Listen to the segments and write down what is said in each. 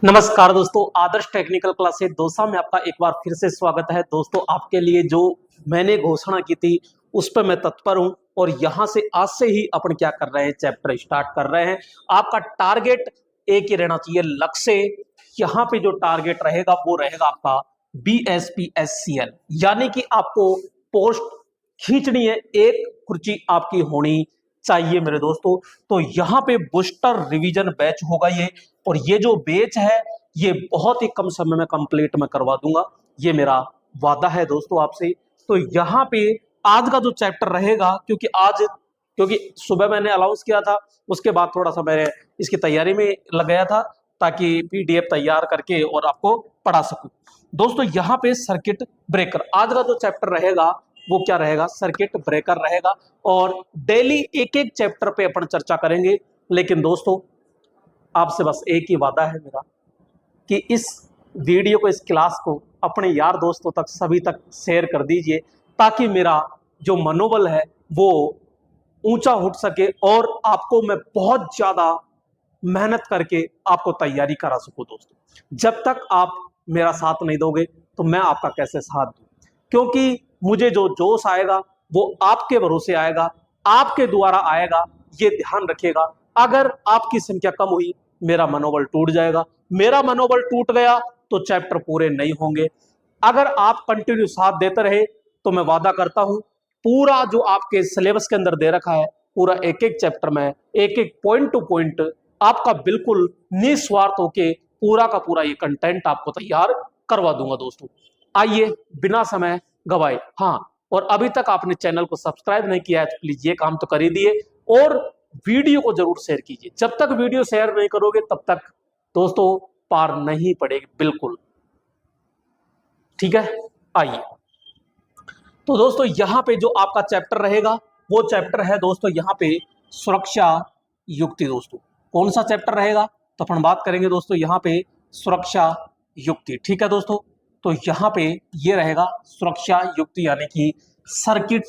नमस्कार दोस्तों, आदर्श technical classes Dausa में आपका एक बार फिर से स्वागत है। दोस्तों, आपके लिए जो मैंने घोषणा की थी उस पर मैं तत्पर हूं और यहां से आज से ही अपन क्या कर रहे हैं, चैप्टर स्टार्ट कर रहे हैं। आपका टारगेट एक ही रहना चाहिए, लक्ष्य। यहाँ पे जो टारगेट रहेगा वो रहेगा आपका BSPSCL, यानी कि आपको पोस्ट खींचनी है, एक कुर्सी आपकी होनी चाहिए मेरे दोस्तों। तो यहाँ पे बूस्टर रिवीजन बैच होगा ये, और ये जो बैच है ये बहुत ही कम समय में कंप्लीट मैं करवा दूंगा, ये मेरा वादा है दोस्तों आपसे। तो यहाँ पे आज का जो चैप्टर रहेगा, क्योंकि सुबह मैंने अनाउंस किया था, उसके बाद थोड़ा सा मैं इसकी तैयारी में लग गया था ताकि PDF तैयार करके और आपको पढ़ा सकूं। दोस्तों, यहाँ पे सर्किट ब्रेकर आज का जो चैप्टर रहेगा वो क्या रहेगा, सर्किट ब्रेकर रहेगा। और डेली एक एक चैप्टर पे अपन चर्चा करेंगे। लेकिन दोस्तों, आपसे बस एक ही वादा है मेरा कि इस वीडियो को, इस क्लास को अपने यार दोस्तों तक, सभी तक शेयर कर दीजिए, ताकि मेरा जो मनोबल है वो ऊंचा उठ सके और आपको मैं बहुत ज्यादा मेहनत करके आपको तैयारी करा सकूं। दोस्तों, जब तक आप मेरा साथ नहीं दोगे तो मैं आपका कैसे साथ दूं, क्योंकि मुझे जो जोश आएगा वो आपके भरोसे आएगा, आपके द्वारा आएगा, ये ध्यान रखिएगा। अगर आपकी संख्या कम हुई, मेरा मनोबल टूट जाएगा। मेरा मनोबल टूट गया तो चैप्टर पूरे नहीं होंगे। अगर आप कंटिन्यू साथ देते रहे तो मैं वादा करता हूं, पूरा जो आपके सिलेबस के अंदर दे रखा है, पूरा एक एक चैप्टर में एक एक पॉइंट टू पॉइंट आपका बिल्कुल निस्वार्थ होके पूरा का पूरा ये कंटेंट आपको तैयार करवा दूंगा। दोस्तों, आइए बिना समय गवाए, हाँ, और अभी तक आपने चैनल को सब्सक्राइब नहीं किया है तो प्लीज ये काम तो कर ही दिए, और वीडियो को जरूर शेयर कीजिए। जब तक वीडियो शेयर नहीं करोगे तब तक दोस्तों पार नहीं पड़ेगी, बिल्कुल ठीक है। आइए, तो दोस्तों यहां पे जो आपका चैप्टर रहेगा वो चैप्टर है दोस्तों यहाँ पे सुरक्षा युक्ति। दोस्तों, कौन सा चैप्टर रहेगा, तो अपन बात करेंगे दोस्तों यहाँ पे सुरक्षा युक्ति, ठीक है दोस्तों। तो यहाँ पे ये रहेगा सुरक्षा युक्ति, यानी कि सर्किट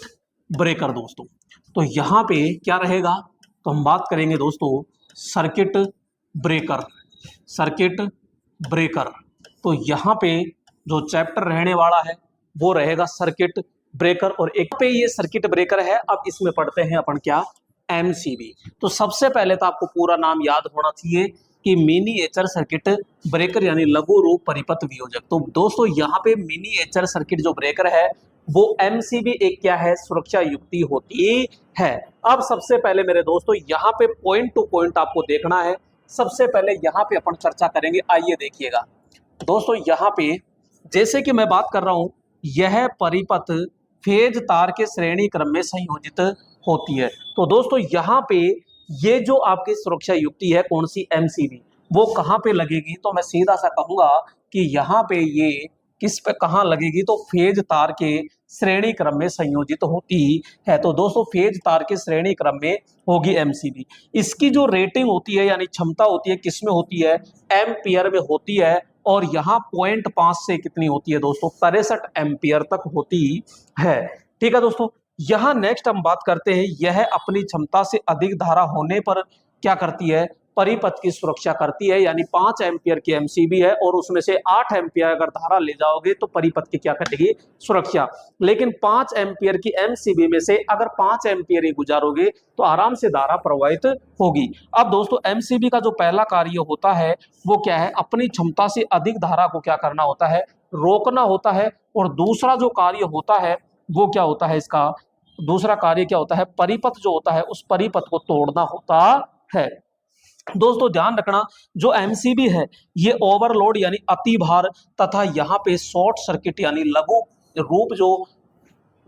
ब्रेकर। दोस्तों, तो यहाँ पे क्या रहेगा, तो हम बात करेंगे दोस्तों सर्किट ब्रेकर, सर्किट ब्रेकर। तो यहाँ पे जो चैप्टर रहने वाला है वो रहेगा सर्किट ब्रेकर, और एक पे ये सर्किट ब्रेकर है। अब इसमें पढ़ते हैं अपन क्या, MCB। तो सबसे पहले तो आपको पूरा नाम याद होना चाहिए कि मिनिएचर सर्किट ब्रेकर, यानी लघु रूप परिपथ वियोजक। तो दोस्तों यहाँ पे मिनिएचर सर्किट जो ब्रेकर है वो MCB एक क्या है, सुरक्षा युक्ति होती है। अब सबसे पहले मेरे दोस्तों यहाँ पे पॉइंट टू पॉइंट आपको देखना है। सबसे पहले यहाँ पे अपन चर्चा करेंगे, आइए देखिएगा दोस्तों। यहाँ पे जैसे कि मैं बात कर रहा हूं, यह परिपथ फेज तार के श्रेणी क्रम में संयोजित होती है। तो दोस्तों यहाँ पे ये जो आपकी सुरक्षा युक्ति है, कौन सी, MCB, वो कहां पे लगेगी, तो मैं सीधा सा कहूंगा कि यहाँ पे ये किस पे कहां लगेगी, तो फेज तार के श्रेणी क्रम में संयोजित होती है। तो दोस्तों फेज तार के श्रेणी क्रम में होगी MCB। इसकी जो रेटिंग होती है, यानी क्षमता होती है, किसमें होती है, एम्पियर में होती है। और यहाँ 0.5 से कितनी होती है दोस्तों, 63 एम्पियर तक होती है, ठीक है दोस्तों। यहाँ नेक्स्ट हम बात करते हैं, यह अपनी क्षमता से अधिक धारा होने पर क्या करती है, परिपथ की सुरक्षा करती है। यानी 5 एम्पियर की MCB है और उसमें से 8 एम्पियर अगर धारा ले जाओगे तो परिपथ की क्या करेगी, सुरक्षा। लेकिन 5 एम्पियर की MCB में से अगर 5 एम्पियर ही गुजारोगे तो आराम से धारा प्रवाहित होगी। अब दोस्तों MCB का जो पहला कार्य होता है वो क्या है, अपनी क्षमता से अधिक धारा को क्या करना होता है, रोकना होता है। और दूसरा जो कार्य होता है वो क्या होता है, इसका दूसरा कार्य क्या होता है, परिपथ जो होता है उस परिपथ को तोड़ना होता है। दोस्तों ध्यान रखना, जो MCB है ये ओवरलोड यानी अति भार तथा यहाँ पे शॉर्ट सर्किट यानी लघु रूप जो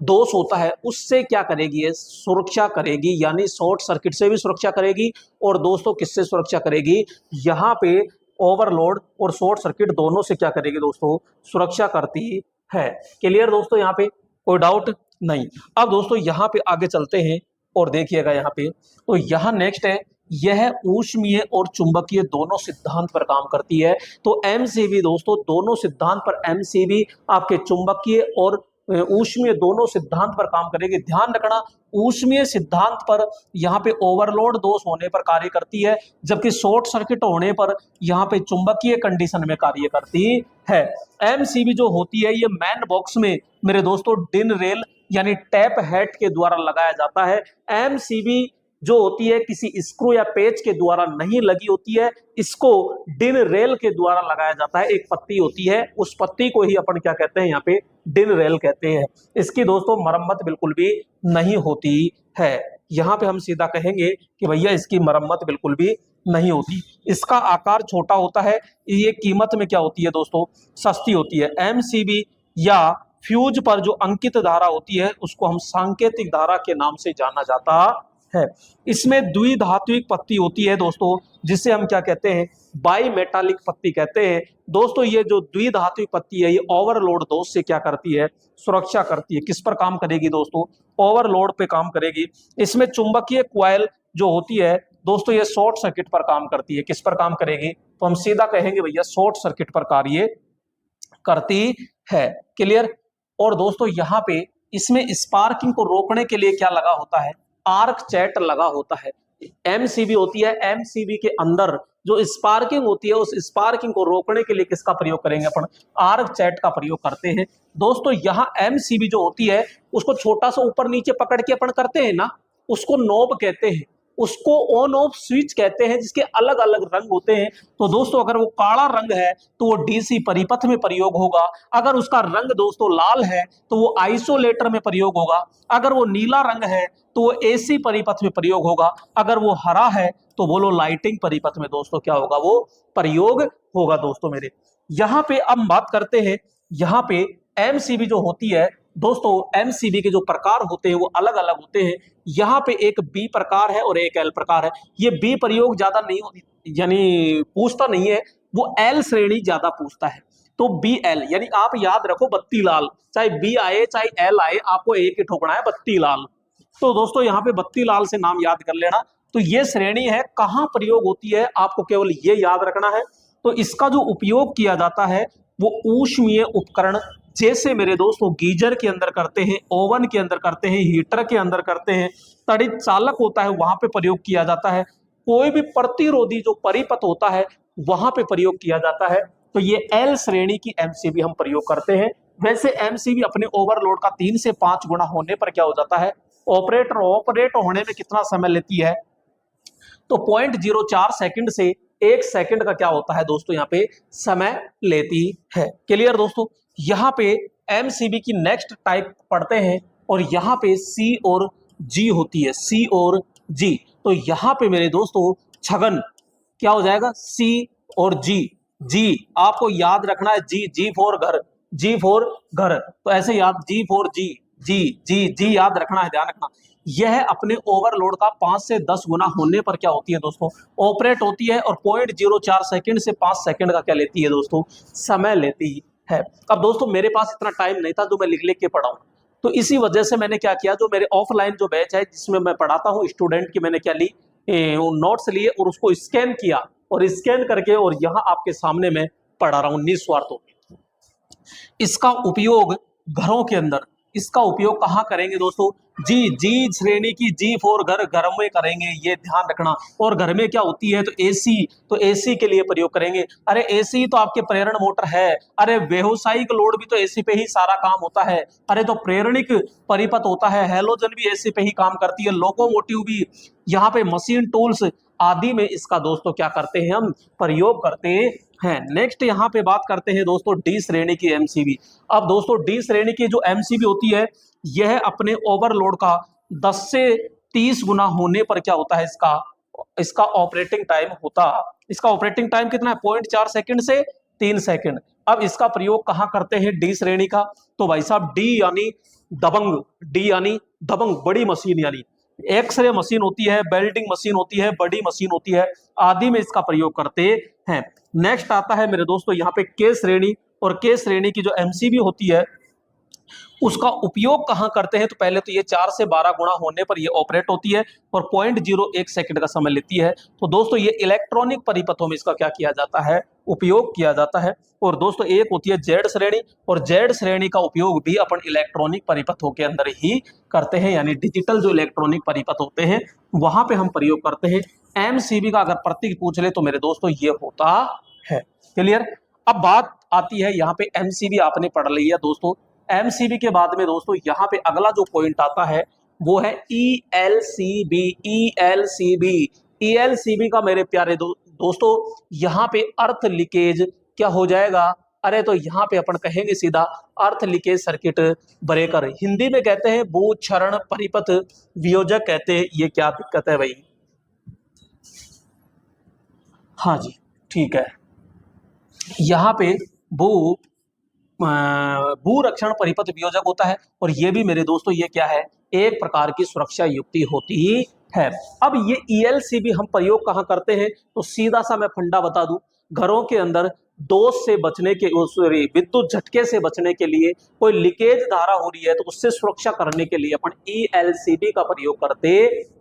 दोष होता है उससे क्या करेगी, ये सुरक्षा करेगी, यानी शॉर्ट सर्किट से भी सुरक्षा करेगी। और दोस्तों किससे सुरक्षा करेगी, यहाँ पे ओवरलोड और शॉर्ट सर्किट दोनों से क्या करेगी दोस्तों, सुरक्षा करती है। क्लियर दोस्तों, यहाँ पे कोई डाउट नहीं। अब दोस्तों यहाँ पे आगे चलते हैं और देखिएगा यहाँ पे, तो यहाँ नेक्स्ट है, यह ऊष्मीय और चुंबकीय दोनों सिद्धांत पर काम करती है। तो MCB दोस्तों दोनों सिद्धांत पर MCB आपके चुंबकीय और ऊष्मीय दोनों सिद्धांत पर काम करेगी। ध्यान रखना, ऊष्मीय सिद्धांत पर यहाँ पे ओवरलोड दोष होने पर कार्य करती है, जबकि शॉर्ट सर्किट होने पर यहाँ पे चुंबकीय कंडीशन में कार्य करती है। एमसीबी जो होती है ये मैन बॉक्स में मेरे दोस्तों डिन रेल यानी टैप हेड के द्वारा लगाया जाता है। एमसीबी जो होती है किसी स्क्रू या पेच के द्वारा नहीं लगी होती है, इसको डिन रेल के द्वारा लगाया जाता है। एक पत्ती होती है, उस पत्ती को ही अपन क्या कहते हैं, यहाँ पे डिन रेल कहते हैं। इसकी दोस्तों मरम्मत बिल्कुल भी नहीं होती है। यहाँ पे हम सीधा कहेंगे कि भैया इसकी मरम्मत बिल्कुल भी नहीं होती। इसका आकार छोटा होता है, ये कीमत में क्या होती है दोस्तों, सस्ती होती है। एमसीबी या फ्यूज पर जो अंकित धारा होती है उसको हम सांकेतिक धारा के नाम से जाना जाता है। इसमें द्विधात्विक पत्ती होती है दोस्तों, जिसे हम क्या कहते हैं, बाई मेटालिक पत्ती कहते हैं। दोस्तों ये जो द्विधात्विक पत्ती है ये ओवरलोड दोष से क्या करती है, सुरक्षा करती है। किस पर काम करेगी दोस्तों, ओवरलोड पे काम करेगी। इसमें चुंबकीय क्वाइल जो होती है दोस्तों ये शॉर्ट सर्किट पर काम करती है। किस पर काम करेगी, तो हम सीधा कहेंगे भैया शॉर्ट सर्किट पर कार्य करती है। क्लियर। और दोस्तों यहाँ पे इसमें स्पार्किंग को रोकने के लिए क्या लगा होता है, आर्क चैट लगा होता है। एमसीबी होती है, एमसीबी के अंदर जो स्पार्किंग होती है उस स्पार्किंग को रोकने के लिए किसका प्रयोग करेंगे अपन, आर्क चैट का प्रयोग करते हैं। दोस्तों यहाँ एमसीबी जो होती है उसको छोटा सा ऊपर नीचे पकड़ के अपन करते हैं ना, उसको नॉब कहते हैं, उसको ऑन ऑफ स्विच कहते हैं, जिसके अलग अलग रंग होते हैं। तो दोस्तों अगर वो काला रंग है तो वो डीसी परिपथ में प्रयोग होगा, अगर उसका रंग दोस्तों लाल है तो वो आइसोलेटर में प्रयोग होगा, अगर वो नीला रंग है तो वो एसी परिपथ में प्रयोग होगा, अगर वो हरा है तो बोलो लाइटिंग परिपथ में दोस्तों क्या होगा, वो प्रयोग होगा। दोस्तों मेरे यहाँ पे अब बात करते हैं, यहाँ पे एमसीबी जो होती है दोस्तों, एमसीबी के जो प्रकार होते हैं वो अलग अलग होते हैं। यहाँ पे एक बी प्रकार है और एक एल प्रकार है। ये बी प्रयोग ज्यादा नहीं होती, यानी पूछता नहीं है, वो एल श्रेणी ज्यादा पूछता है। तो बी एल यानी आप याद रखो बत्ती लाल, चाहे बी आए चाहे एल आए, आपको एक ही ठोकना है, बत्ती लाल। तो दोस्तों यहाँ पे बत्ती लाल से नाम याद कर लेना। तो ये श्रेणी है, कहाँ प्रयोग होती है आपको केवल ये याद रखना है। तो इसका जो उपयोग किया जाता है वो ऊष्मीय उपकरण, जैसे मेरे दोस्तों गीजर के अंदर करते हैं, ओवन के अंदर करते हैं, हीटर के अंदर करते हैं, तड़ित चालक होता है वहां पे प्रयोग किया जाता है। कोई भी प्रतिरोधी जो परिपथ होता है वहां पे प्रयोग किया जाता है। तो ये एल श्रेणी की एमसीबी हम प्रयोग करते हैं। वैसे एमसीबी अपने ओवरलोड का 3 से 5 गुना होने पर क्या हो जाता है, ऑपरेट होने में कितना समय लेती है, तो 0.04 सेकंड से 1 सेकंड का क्या होता है दोस्तों, यहाँ पे समय लेती है। क्लियर दोस्तों। यहाँ पे एमसीबी की नेक्स्ट टाइप पढ़ते हैं और यहाँ पे सी और जी होती है, सी और जी। तो यहाँ पे मेरे दोस्तों छगन क्या हो जाएगा, सी और जी। जी आपको याद रखना है, जी जी फॉर घर, जी फॉर घर, तो ऐसे याद, जी फॉर जी, जी जी जी याद रखना है, ध्यान रखना। यह अपने ओवरलोड का 5 से 10 गुना होने पर क्या होती है दोस्तों, ऑपरेट होती है और 0.04 सेकंड से 5 सेकंड का क्या लेती है दोस्तों, समय लेती है। अब दोस्तों मेरे पास इतना टाइम नहीं था जो मैं लिख लिख के पढ़ाऊं, तो इसी वजह से मैंने क्या किया, जो मेरे ऑफलाइन जो बैच है जिसमें मैं पढ़ाता हूँ स्टूडेंट की, मैंने क्या ली, नोट्स लिए और उसको स्कैन किया और स्कैन करके और यहाँ आपके सामने मैं पढ़ा रहा हूँ निस्वार्थ। इसका उपयोग घरों के अंदर, इसका उपयोग कहाँ करेंगे दोस्तों, जी जी श्रेणी की जी फॉर घर, घर में करेंगे, ये ध्यान रखना। और घर में क्या होती है, तो एसी, तो एसी के लिए प्रयोग करेंगे। अरे एसी तो आपके प्रेरण मोटर है, अरे व्यावसायिक लोड भी तो एसी पे ही सारा काम होता है। अरे तो प्रेरणिक परिपथ होता है, हैलोजन भी एसी पे ही काम करती है, लोकोमोटिव भी, यहाँ पे मशीन टूल्स आदि में इसका दोस्तों क्या करते हैं, हम प्रयोग करते हैं। नेक्स्ट यहाँ पे बात करते हैं दोस्तों डी श्रेणी की एमसीबी। अब दोस्तों डी श्रेणी की जो एमसीबी होती है यह अपने ओवरलोड का 10 से 30 गुना होने पर क्या होता है, इसका ऑपरेटिंग टाइम होता, इसका ऑपरेटिंग टाइम कितना है, 0.4 सेकंड से 3 सेकंड। अब इसका प्रयोग कहाँ करते हैं डी श्रेणी का, तो भाई साहब डी यानी दबंग, डी यानी दबंग, बड़ी मशीन यानी एक्सरे मशीन होती है, वेल्डिंग मशीन होती है, बड़ी मशीन होती है आदि में इसका प्रयोग करते हैं। नेक्स्ट आता है मेरे दोस्तों यहाँ पे के श्रेणी, और के श्रेणी की जो एमसीबी होती है उसका उपयोग कहाँ करते हैं? तो पहले तो ये 4 से 12 गुणा होने पर ये ऑपरेट होती है और 0.01 सेकंड का समय लेती है। तो दोस्तों ये इलेक्ट्रॉनिक परिपथों में इसका क्या किया जाता है? उपयोग किया जाता है। और दोस्तों एक होती है जेड श्रेणी, और जेड श्रेणी का उपयोग भी अपन इलेक्ट्रॉनिक परिपथों के अंदर ही करते हैं, यानी डिजिटल जो इलेक्ट्रॉनिक परिपथ होते हैं वहां पे हम प्रयोग करते हैं। एमसीबी का अगर प्रतीक पूछ ले तो मेरे दोस्तों ये होता है। क्लियर? अब बात आती है यहाँ पे एमसीबी आपने पढ़ ली है दोस्तों। एमसीबी के बाद में दोस्तों यहाँ पे अगला जो पॉइंट आता है वो है ईएलसीबी। ईएलसीबी ईएलसीबी का मेरे प्यारे दोस्तों यहाँ पे अर्थ लीकेज क्या हो जाएगा? अरे तो यहाँ पे अपन कहेंगे सीधा अर्थ लीकेज सर्किट ब्रेकर। हिंदी में कहते हैं भू क्षरण परिपथ वियोजक कहते हैं। ये क्या दिक्कत है भाई? हाँ जी ठीक है। यहाँ पे भू भू रक्षण परिपथ वियोजक होता है, और ये भी मेरे दोस्तों ये क्या है? एक प्रकार की सुरक्षा युक्ति होती है। अब ये ईएलसीबी हम प्रयोग कहाँ करते हैं? तो सीधा सा मैं फंडा बता दूं, घरों के अंदर दोष से बचने के, सॉरी विद्युत झटके से बचने के लिए कोई लीकेज धारा हो रही है तो उससे सुरक्षा करने के लिए अपन ईएलसीबी का प्रयोग करते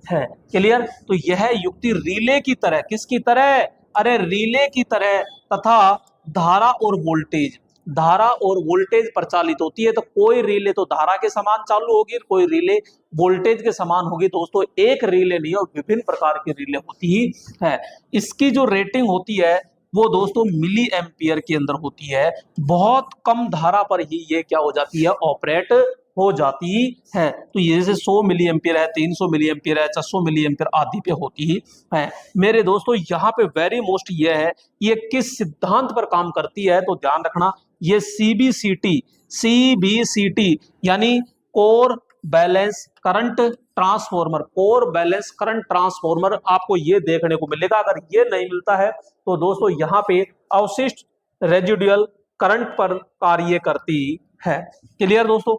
हैं। क्लियर? तो यह युक्ति रिले की तरह, किसकी तरह? अरे रिले की तरह तथा धारा और वोल्टेज, धारा और वोल्टेज प्रचालित होती है। तो कोई रिले तो धारा के समान चालू होगी, कोई रिले वोल्टेज के समान होगी। दोस्तों एक रिले नहीं और विभिन्न प्रकार की रिले होती ही है। इसकी जो रेटिंग होती है वो दोस्तों मिली एम्पियर के अंदर होती है। बहुत कम धारा पर ही ये क्या हो जाती है? ऑपरेट हो जाती है। तो ये जैसे 100 मिली एम्पियर है, 300 मिली एम्पियर है, 400 मिली एम्पियर आदि पे होती ही है। मेरे दोस्तों यहाँ पे वेरी मोस्ट ये है, ये किस सिद्धांत पर काम करती है? तो ध्यान रखना, ये सीबीसीटी, सीबीसीटी यानी core balance current transformer. Core balance current transformer आपको ये देखने को मिलेगा। अगर ये नहीं मिलता है तो दोस्तों यहाँ पे अवशिष्ट रेजिडुअल करंट पर कार्य करती है। क्लियर दोस्तों?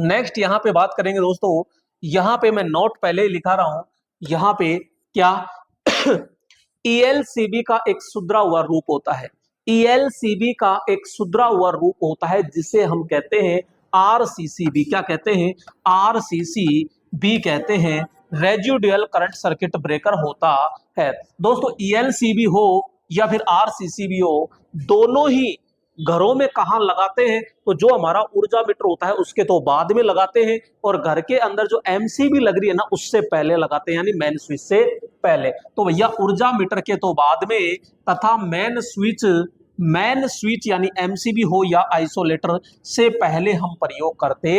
नेक्स्ट यहाँ पे बात करेंगे दोस्तों, यहाँ पे मैं नोट पहले ही लिखा रहा हूं, यहाँ पे क्या ईएलसीबी का एक सुधरा हुआ रूप होता है। ईएलसीबी का एक सुधरा हुआ रूप होता है जिसे हम कहते हैं आरसीसीबी। क्या कहते हैं? आरसीसीबी कहते हैं, रेजिडुअल करंट सर्किट ब्रेकर होता है। दोस्तों ईएलसीबी हो या फिर आरसीसीबी हो, दोनों ही घरों में कहाँ लगाते हैं? तो जो हमारा ऊर्जा मीटर होता है उसके तो बाद में लगाते हैं, और घर के अंदर जो एमसीबी लग रही है ना उससे पहले लगाते हैं, यानी मेन स्विच से पहले। तो भैया ऊर्जा मीटर के तो बाद में तथा मेन स्विच यानी एमसीबी हो या आइसोलेटर से पहले हम प्रयोग करते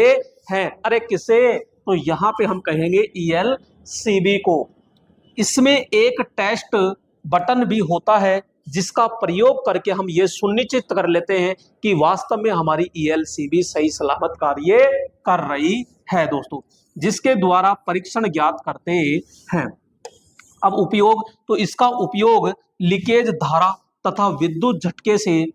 हैं। अरे किसे? तो यहाँ पे हम कहेंगे ईएलसीबी को। इसमें एक टेस्ट बटन भी होता है जिसका प्रयोग करके हम ये सुनिश्चित कर लेते हैं कि वास्तव में हमारी ईएलसीबी सही सलामत कार्य कर रही है दोस्तों, जिसके द्वारा परीक्षण ज्ञात करते हैं। अब उपयोग, तो इसका उपयोग लीकेज धारा तथा विद्युत झटके से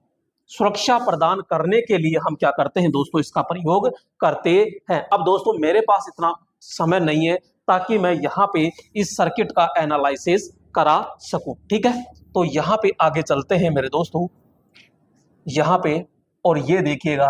सुरक्षा प्रदान करने के लिए हम क्या करते हैं दोस्तों? इसका प्रयोग करते हैं। अब दोस्तों मेरे पास इतना समय नहीं है ताकि मैं यहाँ पे इस सर्किट का एनालिसिस करा सकूं, ठीक है? तो यहाँ पे आगे चलते हैं मेरे दोस्तों, यहाँ पे, और ये देखिएगा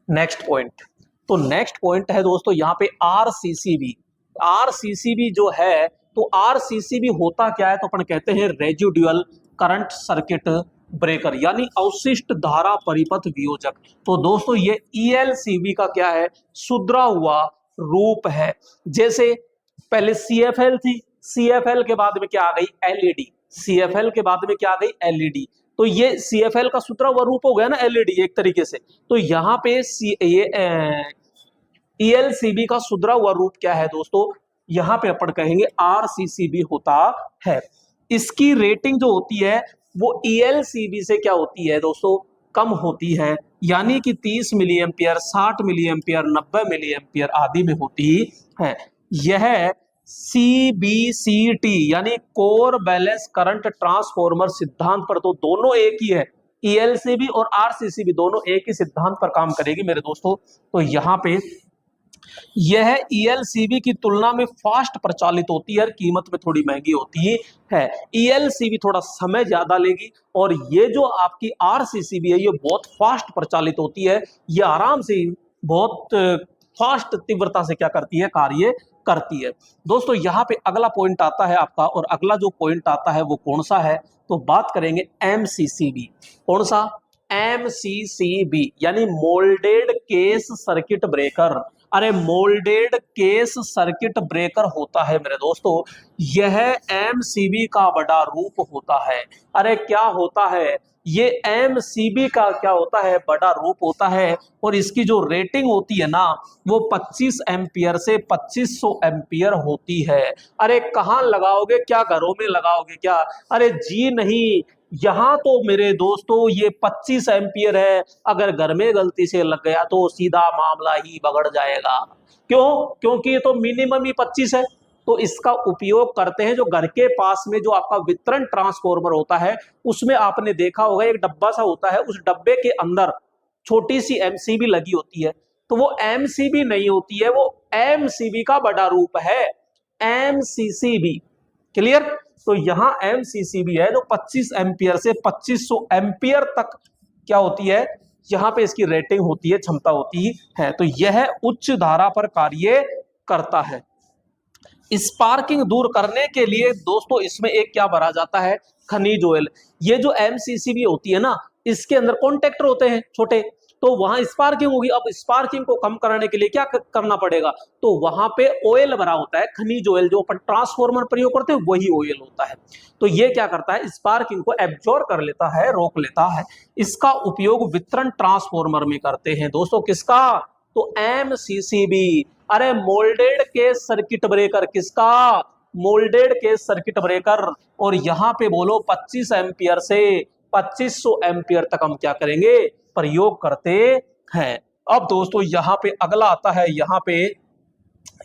नेक्स्ट पॉइंट। तो नेक्स्ट पॉइंट है दोस्तों यहाँ पे आरसीसीबी। आरसीसीबी जो है, तो आरसीसीबी होता क्या है? तो अपन कहते हैं रेजिडुअल करंट सर्किट ब्रेकर, यानी अवशिष्ट धारा परिपथ वियोजक। तो दोस्तों ये ईएलसीबी का क्या है? सुधरा हुआ रूप है। जैसे पहले सीएफएल थी, सीएफएल के बाद में क्या आ गई? एलईडी। सीएफएल के बाद में क्या आ गई? एलईडी। तो ये सीएफएल का सुधरा हुआ रूप हो गया ना एलईडी एक तरीके से। तो यहाँ पे ईएलसीबी का सुधरा हुआ रूप क्या है दोस्तों? यहाँ पे अपन कहेंगे आरसीसीबी होता है। इसकी रेटिंग जो होती है वो ईएलसीबी से क्या होती है दोस्तों? कम होती है, यानी कि 30 milli ampere, 60 milli ampere, 90 milli ampere आदि में होती है। यह सीबीसीटी यानी कोर बैलेंस करंट ट्रांसफॉर्मर सिद्धांत पर तो दोनों एक ही है, ईएलसीबी और आरसीसीबी दोनों एक ही सिद्धांत पर काम करेगी मेरे दोस्तों। तो यहाँ पे यह ईएलसीबी की तुलना में फास्ट प्रचालित होती है, कीमत में थोड़ी महंगी होती है। ईएलसीबी थोड़ा समय ज्यादा लेगी, और ये जो आपकी आरसीसीबी है ये बहुत फास्ट प्रचालित होती है, ये आराम से बहुत फास्ट तीव्रता से क्या करती है, कार्य करती है। दोस्तों यहाँ पे अगला पॉइंट आता है आपका, और अगला जो पॉइंट आता है वो कौन सा है, तो बात करेंगे एमसीसीबी। कौन सा, एमसीसीबी यानी मोल्डेड केस सर्किट ब्रेकर। अरे मोल्डेड केस सर्किट ब्रेकर होता है मेरे दोस्तों, यह एमसीबी का बड़ा रूप होता है। अरे क्या होता है, ये एमसीबी का क्या होता है, बड़ा रूप होता है। और इसकी जो रेटिंग होती है ना, वो 25 एम्पियर से 2500 एम्पियर होती है। अरे कहाँ लगाओगे, क्या घरों में लगाओगे क्या, अरे जी नहीं, यहाँ तो मेरे दोस्तों ये 25 एम्पियर है, अगर घर में गलती से लग गया तो सीधा मामला ही बिगड़ जाएगा। क्यों, क्योंकि ये तो मिनिमम ही 25 है। तो इसका उपयोग करते हैं जो घर के पास में जो आपका वितरण ट्रांसफार्मर होता है, उसमें आपने देखा होगा एक डब्बा सा होता है, उस डब्बे के अंदर छोटी सी एमसीबी लगी होती है। तो वो एमसीबी नहीं होती है, वो एमसीबी का बड़ा रूप है, एमसीसीबी। क्लियर। तो यहां एमसीसीबी है जो 25 एम्पियर से 2500 एम्पियर तक क्या होती है, यहां पे इसकी रेटिंग होती है, क्षमता होती है। तो यह उच्च धारा पर कार्य करता है। स्पार्किंग दूर करने के लिए दोस्तों इसमें एक क्या भरा जाता है, खनिज ऑयल। ये जो एमसीसीबी होती है ना, इसके अंदर कॉन्टेक्टर होते हैं छोटे, तो वहां स्पार्किंग होगी। अब स्पार्किंग को कम करने के लिए क्या करना पड़ेगा, तो वहां पे ऑयल भरा होता है, खनिज ऑयल जो अपन ट्रांसफॉर्मर प्रयोग करते हैं वही ऑयल होता है। तो ये क्या करता है, स्पार्किंग को एब्जॉर्ब कर लेता है, रोक लेता है। इसका उपयोग वितरण ट्रांसफॉर्मर में करते हैं दोस्तों, किसका, तो एमसीसीबी। अरे मोल्डेड केस सर्किट ब्रेकर, किसका, मोल्डेड केस सर्किट ब्रेकर। और यहां पे बोलो 25 एम्पियर से 2500 एम्पियर तक हम क्या करेंगे, प्रयोग करते हैं। अब दोस्तों यहां पे अगला आता है, यहां पे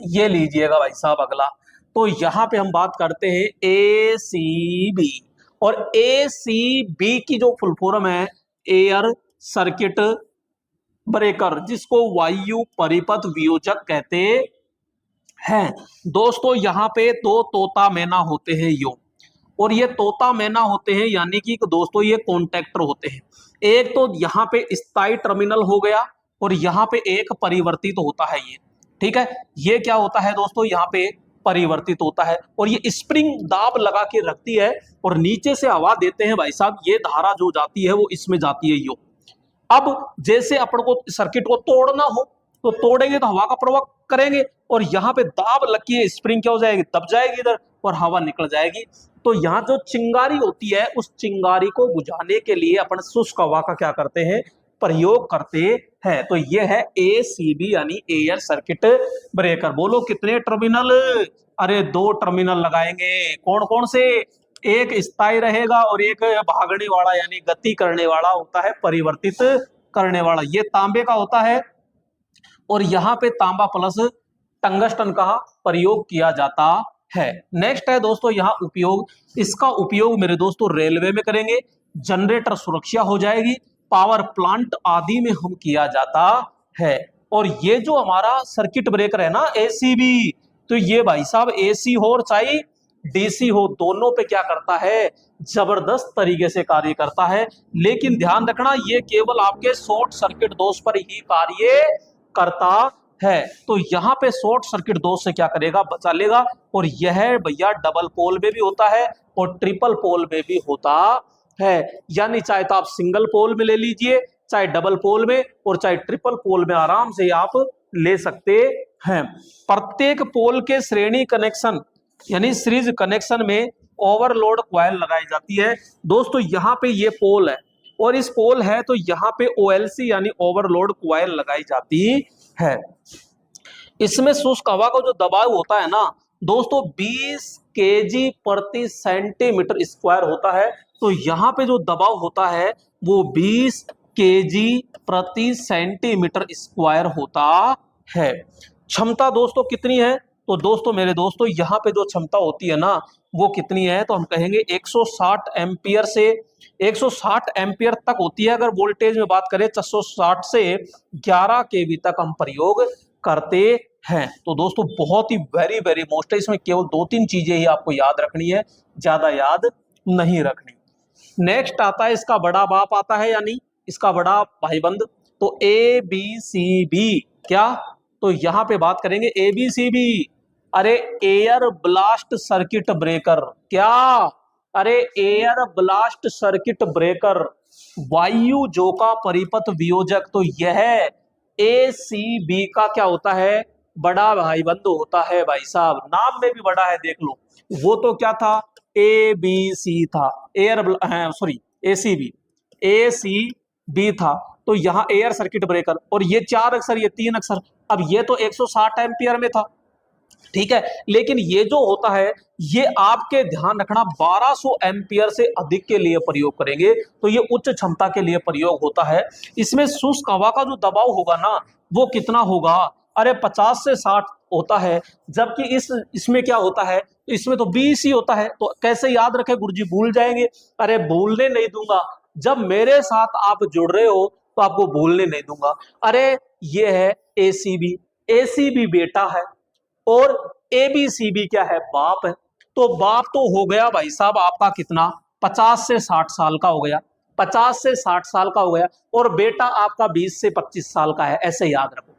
ये लीजिएगा भाई साहब अगला। तो यहां पे हम बात करते हैं एसीबी। और एसीबी की जो फुल फॉर्म है, एयर सर्किट ब्रेकर, जिसको वायु परिपथ वियोजक कहते हैं। दोस्तों यहाँ पे दो तोता मैना होते हैं यो, और ये तोता मैना होते हैं, यानी कि दोस्तों ये कॉन्टेक्टर होते हैं। एक तो यहाँ पे स्थायी टर्मिनल हो गया, और यहाँ पे एक परिवर्तित होता है ये, ठीक है। ये क्या होता है दोस्तों, यहाँ पे परिवर्तित होता है, और ये स्प्रिंग दाब लगा के रखती है, और नीचे से हवा देते हैं भाई साहब, ये धारा जो जाती है वो इसमें जाती है यो। अब जैसे अपन को सर्किट को तोड़ना हो तो तोड़ेंगे तो हवा का प्रवाह करेंगे, और यहाँ पे दाब लगी है, स्प्रिंग क्या हो जाएगी, दब जाएगी इधर, और हवा निकल जाएगी। तो यहाँ जो चिंगारी होती है, उस चिंगारी को बुझाने के लिए अपन शुष्क हवा का क्या करते हैं, प्रयोग करते हैं। तो ये है एसीबी यानी एयर सर्किट ब्रेकर। बोलो कितने टर्मिनल, अरे दो टर्मिनल लगाएंगे। कौन कौन से, एक स्थायी रहेगा और एक भागने वाला यानी गति करने वाला होता है, परिवर्तित करने वाला। ये तांबे का होता है, और यहाँ पे तांबा प्लस टंगस्टन का प्रयोग किया जाता है। नेक्स्ट है दोस्तों यहाँ उपयोग, इसका उपयोग मेरे दोस्तों रेलवे में करेंगे, जनरेटर सुरक्षा हो जाएगी, पावर प्लांट आदि में हम किया जाता है। और ये जो हमारा सर्किट ब्रेकर है ना एसीबी, तो ये भाई साहब एसी हो और चाहे डीसी हो, दोनों पे क्या करता है, जबरदस्त तरीके से कार्य करता है। लेकिन ध्यान रखना ये केवल आपके शॉर्ट सर्किट दोष पर ही कार्य करता है। तो यहाँ पे शॉर्ट सर्किट दोष से क्या करेगा, बचा लेगा। और यह भैया डबल पोल में भी होता है और ट्रिपल पोल में भी होता है, यानी चाहे तो आप सिंगल पोल में ले लीजिए, चाहे डबल पोल में, और चाहे ट्रिपल पोल में आराम से आप ले सकते हैं। प्रत्येक पोल के श्रेणी कनेक्शन यानी सीरीज कनेक्शन में ओवरलोड कॉइल लगाई जाती है। दोस्तों यहाँ पे ये पोल है और इस पोल है, तो यहाँ पे ओएलसी यानी ओवरलोड कॉइल लगाई जाती है। इसमें शुष्क हवा का जो दबाव होता है ना दोस्तों 20 केजी प्रति सेंटीमीटर स्क्वायर होता है। तो यहाँ पे जो दबाव होता है वो 20 केजी प्रति सेंटीमीटर स्क्वायर होता है। क्षमता दोस्तों कितनी है, तो दोस्तों मेरे दोस्तों यहाँ पे जो क्षमता होती है ना वो कितनी है, तो हम कहेंगे 160 एम्पियर से 160 एम्पियर तक होती है। अगर वोल्टेज में बात करें 460 से 11 केवी तक हम प्रयोग करते हैं। तो दोस्तों बहुत ही वेरी वेरी मोस्ट है, इसमें केवल 2-3 चीजें ही आपको याद रखनी है, ज्यादा याद नहीं रखनी। नेक्स्ट आता है इसका बड़ा बाप आता है, यानी इसका बड़ा भाईबंद, तो ए बी सी बी क्या? तो यहां पे बात करेंगे एबीसीबी। अरे एयर ब्लास्ट सर्किट ब्रेकर। क्या? अरे एयर ब्लास्ट सर्किट ब्रेकर, वायु जोका परिपथ वियोजक। तो यह एसीबी का क्या होता है? बड़ा भाई बंद होता है भाई साहब, नाम में भी बड़ा है, देख लो। वो तो क्या था? ए बी सी था, एयर सॉरी एसीबी, ए सी बी था। तो यहाँ एयर सर्किट ब्रेकर, और ये 4 अक्षर, ये 3 अक्षर। अब ये तो 160 एम्पियर में था, ठीक है, लेकिन ये जो होता है, ये आपके ध्यान रखना 1200 एम्पियर से अधिक के लिए प्रयोग करेंगे, तो ये उच्च क्षमता के लिए प्रयोग होता है। इसमें शुष्क हवा का जो दबाव होगा ना, वो कितना होगा? अरे 50 से 60 होता है, जबकि इसमें क्या होता है? इसमें तो 20 ही होता है। तो कैसे याद रखे गुरुजी? भूल जाएंगे। अरे भूलने नहीं दूंगा, जब मेरे साथ आप जुड़ रहे हो तो आपको भूलने नहीं दूंगा। अरे ये है एसीबी, एसीबी बेटा है, और एबीसीबी क्या है? बाप है। तो बाप तो हो गया भाई साहब आपका कितना? 50 से 60 साल का हो गया, 50 से 60 साल का हो गया, और बेटा आपका 20 से 25 साल का है, ऐसे याद रखो।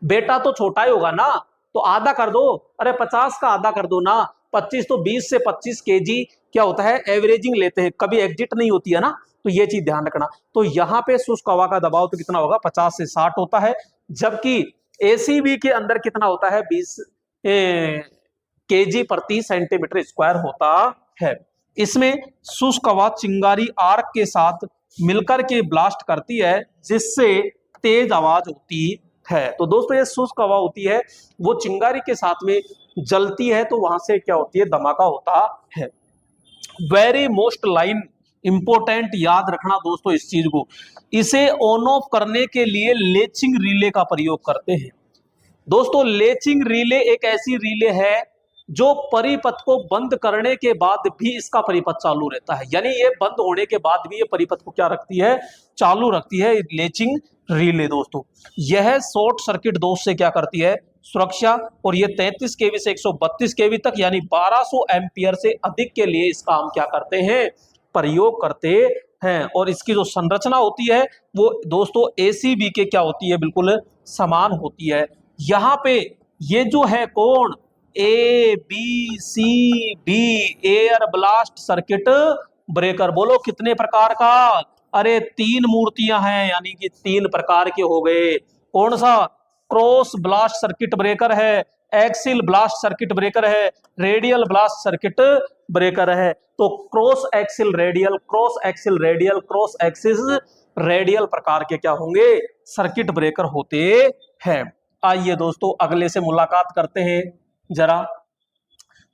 बेटा तो छोटा ही होगा ना, तो आधा कर दो। अरे 50 का आधा कर दो ना, 25, तो 20 से 25 केजी क्या होता है? एवरेजिंग लेते हैं, कभी एग्जिट नहीं होती है ना, तो ये चीज ध्यान रखना। तो यहाँ पे शुष्क हवा का दबाव तो कितना होगा? 50 से 60 होता है, जबकि एसीबी के अंदर कितना होता है? 20 केजी प्रति सेंटीमीटर स्क्वायर होता है। इसमें शुष्क हवा चिंगारी आर्क के साथ मिलकर के ब्लास्ट करती है, जिससे तेज आवाज होती है। तो दोस्तों ये शुष्क हवा होती है, वो चिंगारी के साथ में जलती है, तो वहां से क्या होती है? धमाका होता है। वेरी मोस्ट लाइन इंपोर्टेंट, याद रखना दोस्तों इस चीज को। इसे ऑन ऑफ करने के लिए लेचिंग रिले का प्रयोग करते हैं। दोस्तों लेचिंग रिले एक ऐसी रिले है जो परिपथ को बंद करने के बाद भी इसका परिपथ चालू रहता है, यानी ये बंद होने के बाद भी ये परिपथ को क्या रखती है? चालू रखती है, लेचिंग रिले। दोस्तों यह शॉर्ट सर्किट दोष से क्या करती है? सुरक्षा। और ये 33 केवी से 132 केवी तक, यानी 1200 एम्पियर से अधिक के लिए इसका हम क्या करते हैं? प्रयोग करते हैं। और इसकी जो संरचना होती है वो दोस्तों एसीबी के क्या होती है? बिल्कुल समान होती है। यहां पे ये जो है कौन? A B C B, air blast circuit breaker. बोलो कितने प्रकार का? अरे 3 मूर्तियां हैं, यानी कि 3 प्रकार के हो गए। कौन सा? क्रॉस ब्लास्ट सर्किट ब्रेकर है, एक्सिल ब्लास्ट सर्किट ब्रेकर है, रेडियल ब्लास्ट सर्किट ब्रेकर है। तो cross axial radial, cross axial radial, cross axis radial प्रकार के क्या होंगे? सर्किट ब्रेकर होते हैं। आइए दोस्तों अगले से मुलाकात करते हैं जरा।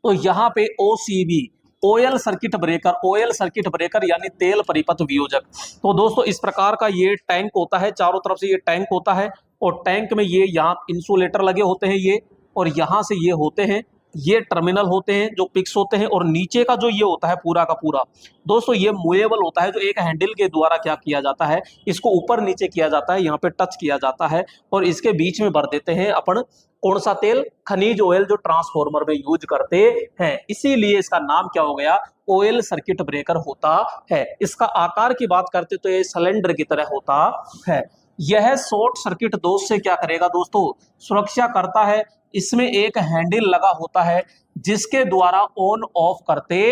तो यहाँ पे OCB, oil circuit breaker, oil circuit breaker यानी तेल परिपथ वियोजक। तो दोस्तों इस प्रकार का ये टैंक होता है, चारों तरफ से ये टैंक होता है, और टैंक में ये यहाँ इंसुलेटर लगे होते हैं ये, और यहाँ से ये होते हैं, ये टर्मिनल होते हैं जो पिक्स होते हैं, और नीचे का जो ये होता है पूरा का पूरा दोस्तों ये मूवेबल होता है, जो एक हैंडल के द्वारा क्या किया जाता है? इसको ऊपर नीचे किया जाता है, यहाँ पे टच किया जाता है, और इसके बीच में भर देते हैं अपन कौन सा तेल? खनिज ऑयल, जो ट्रांसफॉर्मर में यूज करते हैं। इसीलिए इसका नाम क्या हो गया? ऑयल सर्किट ब्रेकर होता है। इसका आकार की बात करते तो ये सिलेंडर की तरह होता है। यह शॉर्ट सर्किट दोष से क्या करेगा दोस्तों? सुरक्षा करता है। इसमें एक हैंडल लगा होता है जिसके द्वारा ऑन ऑफ करते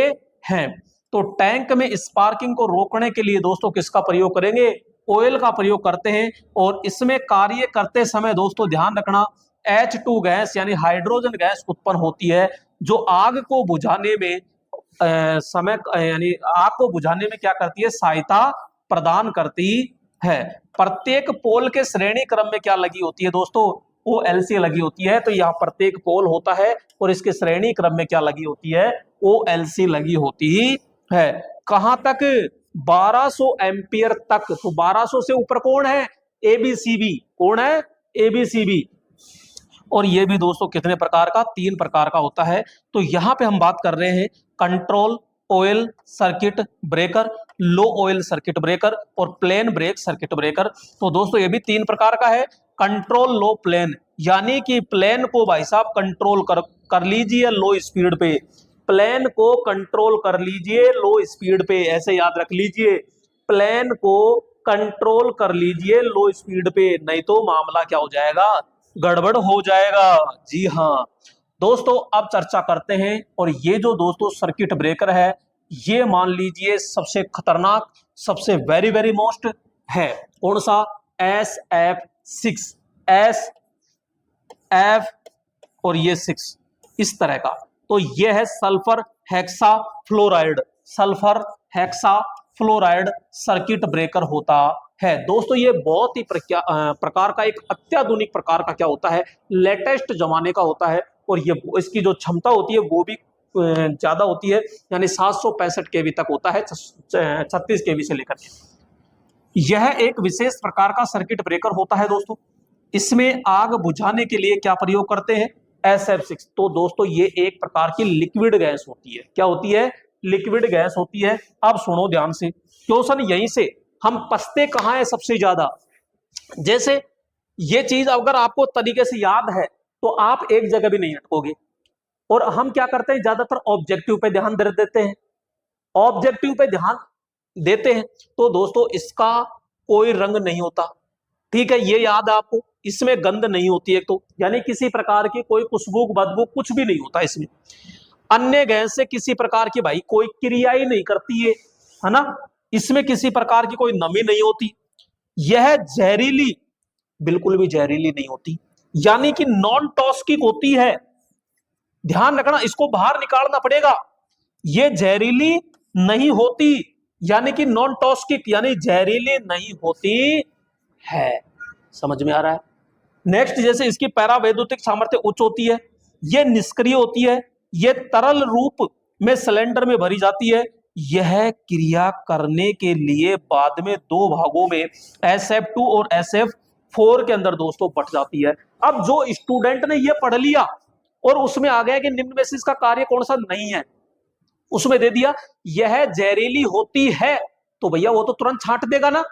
हैं। तो टैंक में स्पार्किंग को रोकने के लिए दोस्तों किसका प्रयोग करेंगे? ऑयल का प्रयोग करते हैं। और इसमें कार्य करते समय दोस्तों ध्यान रखना, H2 गैस यानी हाइड्रोजन गैस उत्पन्न होती है, जो आग को बुझाने में समय यानी आग को बुझाने में क्या करती है? सहायता प्रदान करती है। प्रत्येक पोल के श्रेणी क्रम में क्या लगी होती है दोस्तों? OLC लगी होती है। तो यहाँ प्रत्येक पोल होता है और इसके श्रेणी क्रम में क्या लगी होती है? OLC लगी होती है। कहां तक? 1200 एम्पियर तक। तो 1200 से ऊपर कौन है? ABCB। कौन है? ABCB। और ये भी दोस्तों कितने प्रकार का? 3 प्रकार का होता है। तो यहां पे हम बात कर रहे हैं कंट्रोल ऑयल सर्किट ब्रेकर, लो ऑयल सर्किट ब्रेकर, और प्लेन ब्रेक सर्किट ब्रेकर। तो दोस्तों ये भी 3 प्रकार का है। कंट्रोल लो प्लेन, यानी कि प्लेन को भाई साहब कंट्रोल कर लीजिए लो स्पीड पे, प्लेन को कंट्रोल कर लीजिए लो स्पीड पे, ऐसे याद रख लीजिए, प्लेन को कंट्रोल कर लीजिए लो स्पीड पे, नहीं तो मामला क्या हो जाएगा? गड़बड़ हो जाएगा। जी हाँ दोस्तों, अब चर्चा करते हैं। और ये जो दोस्तों सर्किट ब्रेकर है, ये मान लीजिए सबसे खतरनाक, सबसे वेरी वेरी मोस्ट है। कौन सा? SF6, SF और ये 6, इस तरह का। तो ये है sulphur hexa fluoride. Sulphur hexa fluoride circuit breaker होता है दोस्तों। ये बहुत ही प्रकार का, एक अत्याधुनिक प्रकार का क्या होता है, लेटेस्ट जमाने का होता है। और ये इसकी जो क्षमता होती है वो भी ज्यादा होती है, यानी 765 केवी तक होता है, 36 केवी से लेकर। यह एक विशेष प्रकार का सर्किट ब्रेकर होता है दोस्तों। इसमें आग बुझाने के लिए क्या प्रयोग करते हैं? SF6। तो दोस्तों ये एक प्रकार की लिक्विड गैस होती है। क्या होती है? लिक्विड गैस होती है। अब सुनो ध्यान से, क्वेश्चन यहीं से हम फंसते कहां है सबसे ज्यादा। जैसे ये चीज अगर आपको तरीके से याद है तो आप एक जगह भी नहीं अटकोगे। और हम क्या करते हैं, ज्यादातर ऑब्जेक्टिव पे ध्यान दे देते हैं, ऑब्जेक्टिव पे ध्यान देते हैं। तो दोस्तों इसका कोई रंग नहीं होता, ठीक है, ये याद है आपको। इसमें गंध नहीं होती है, तो यानी किसी प्रकार की कोई खुशबू बदबू कुछ भी नहीं होता इसमें। अन्य गैस से किसी प्रकार की भाई कोई क्रिया ही नहीं करती है ना। इसमें किसी प्रकार की कोई नमी नहीं होती। यह जहरीली, बिल्कुल भी जहरीली नहीं होती, यानी कि नॉन टॉक्सिक होती है। ध्यान रखना, इसको बाहर निकालना पड़ेगा। ये जहरीली नहीं होती, यानी कि नॉन टॉक्सिक, यानी जहरीली नहीं होती है। समझ में आ रहा है? नेक्स्ट, जैसे इसकी पैरावैद्युतिक सामर्थ्य उच्च होती है, ये निष्क्रिय होती है, ये तरल रूप में सिलेंडर में भरी जाती है। यह क्रिया करने के लिए बाद में दो भागों में SF2 और SF4 के अंदर दोस्तों बट जाती है। अब जो स्टूडेंट ने ये पढ़ लिया और उसमें आ गया कि निम्न में से इसका कार्य कौन सा नहीं है, उसमें दे दिया यह जहरीली होती है, तो भैया वो तो तुरंत छांट देगा ना।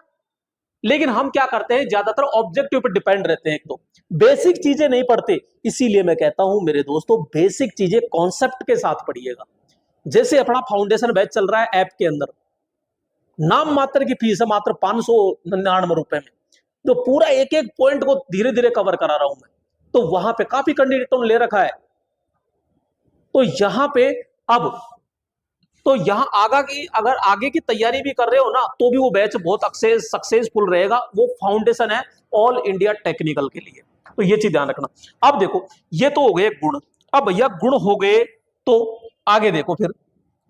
लेकिन हम क्या करते हैं, ज्यादातर ऑब्जेक्टिव पर डिपेंड रहते हैं, एक तो बेसिक चीजें नहीं पढ़ते। इसीलिए मैं कहता हूं मेरे दोस्तों, बेसिक चीजें कॉन्सेप्ट के साथ पढ़िएगा। जैसे अपना फाउंडेशन बैच चल रहा है ऐप के अंदर, नाम मात्र की फीस है, मात्र 599 रुपए में, जो पूरा एक एक पॉइंट को धीरे धीरे कवर करा रहा हूं मैं। तो वहां पे काफी कैंडिडेटों ने ले रखा है। तो यहां पे अब, तो यहां अगर आगे की तैयारी भी कर रहे हो ना, तो भी वो बैच बहुत सक्सेसफुल रहेगा। वो फाउंडेशन है ऑल इंडिया टेक्निकल के लिए, तो ये चीज ध्यान रखना। अब देखो, ये तो हो गए गुण। अब भैया गुण हो गए, तो आगे देखो फिर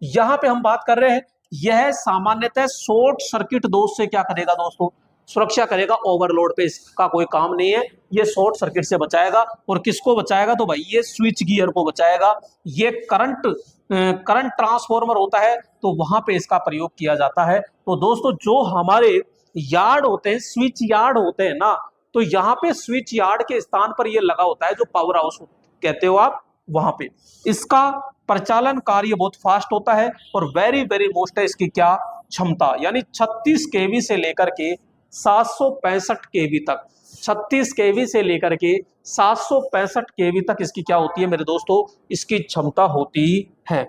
यहां पे हम बात कर रहे हैं, यह सामान्यतः शॉर्ट सर्किट दोष से क्या करेगा दोस्तों, सुरक्षा करेगा। ओवरलोड पे इसका कोई काम नहीं है, ये शॉर्ट सर्किट से बचाएगा। और किसको बचाएगा? तो भाई ये स्विच गियर को बचाएगा। ये करंट ट्रांसफॉर्मर होता है, तो वहां पे इसका प्रयोग किया जाता है। तो दोस्तों जो हमारे यार्ड होते हैं, स्विच यार्ड होते हैं ना, तो यहाँ पे स्विच यार्ड के स्थान पर ये लगा होता है, जो पावर हाउस कहते हो आप, वहां पे इसका प्रचालन कार्य बहुत फास्ट होता है। और वेरी वेरी मोस्ट है इसकी क्या क्षमता, यानी 36 केवी से लेकर के 765 केवी तक, 36 केवी से लेकर के 765 केवी तक इसकी क्या होती है मेरे दोस्तों, इसकी क्षमता होती है।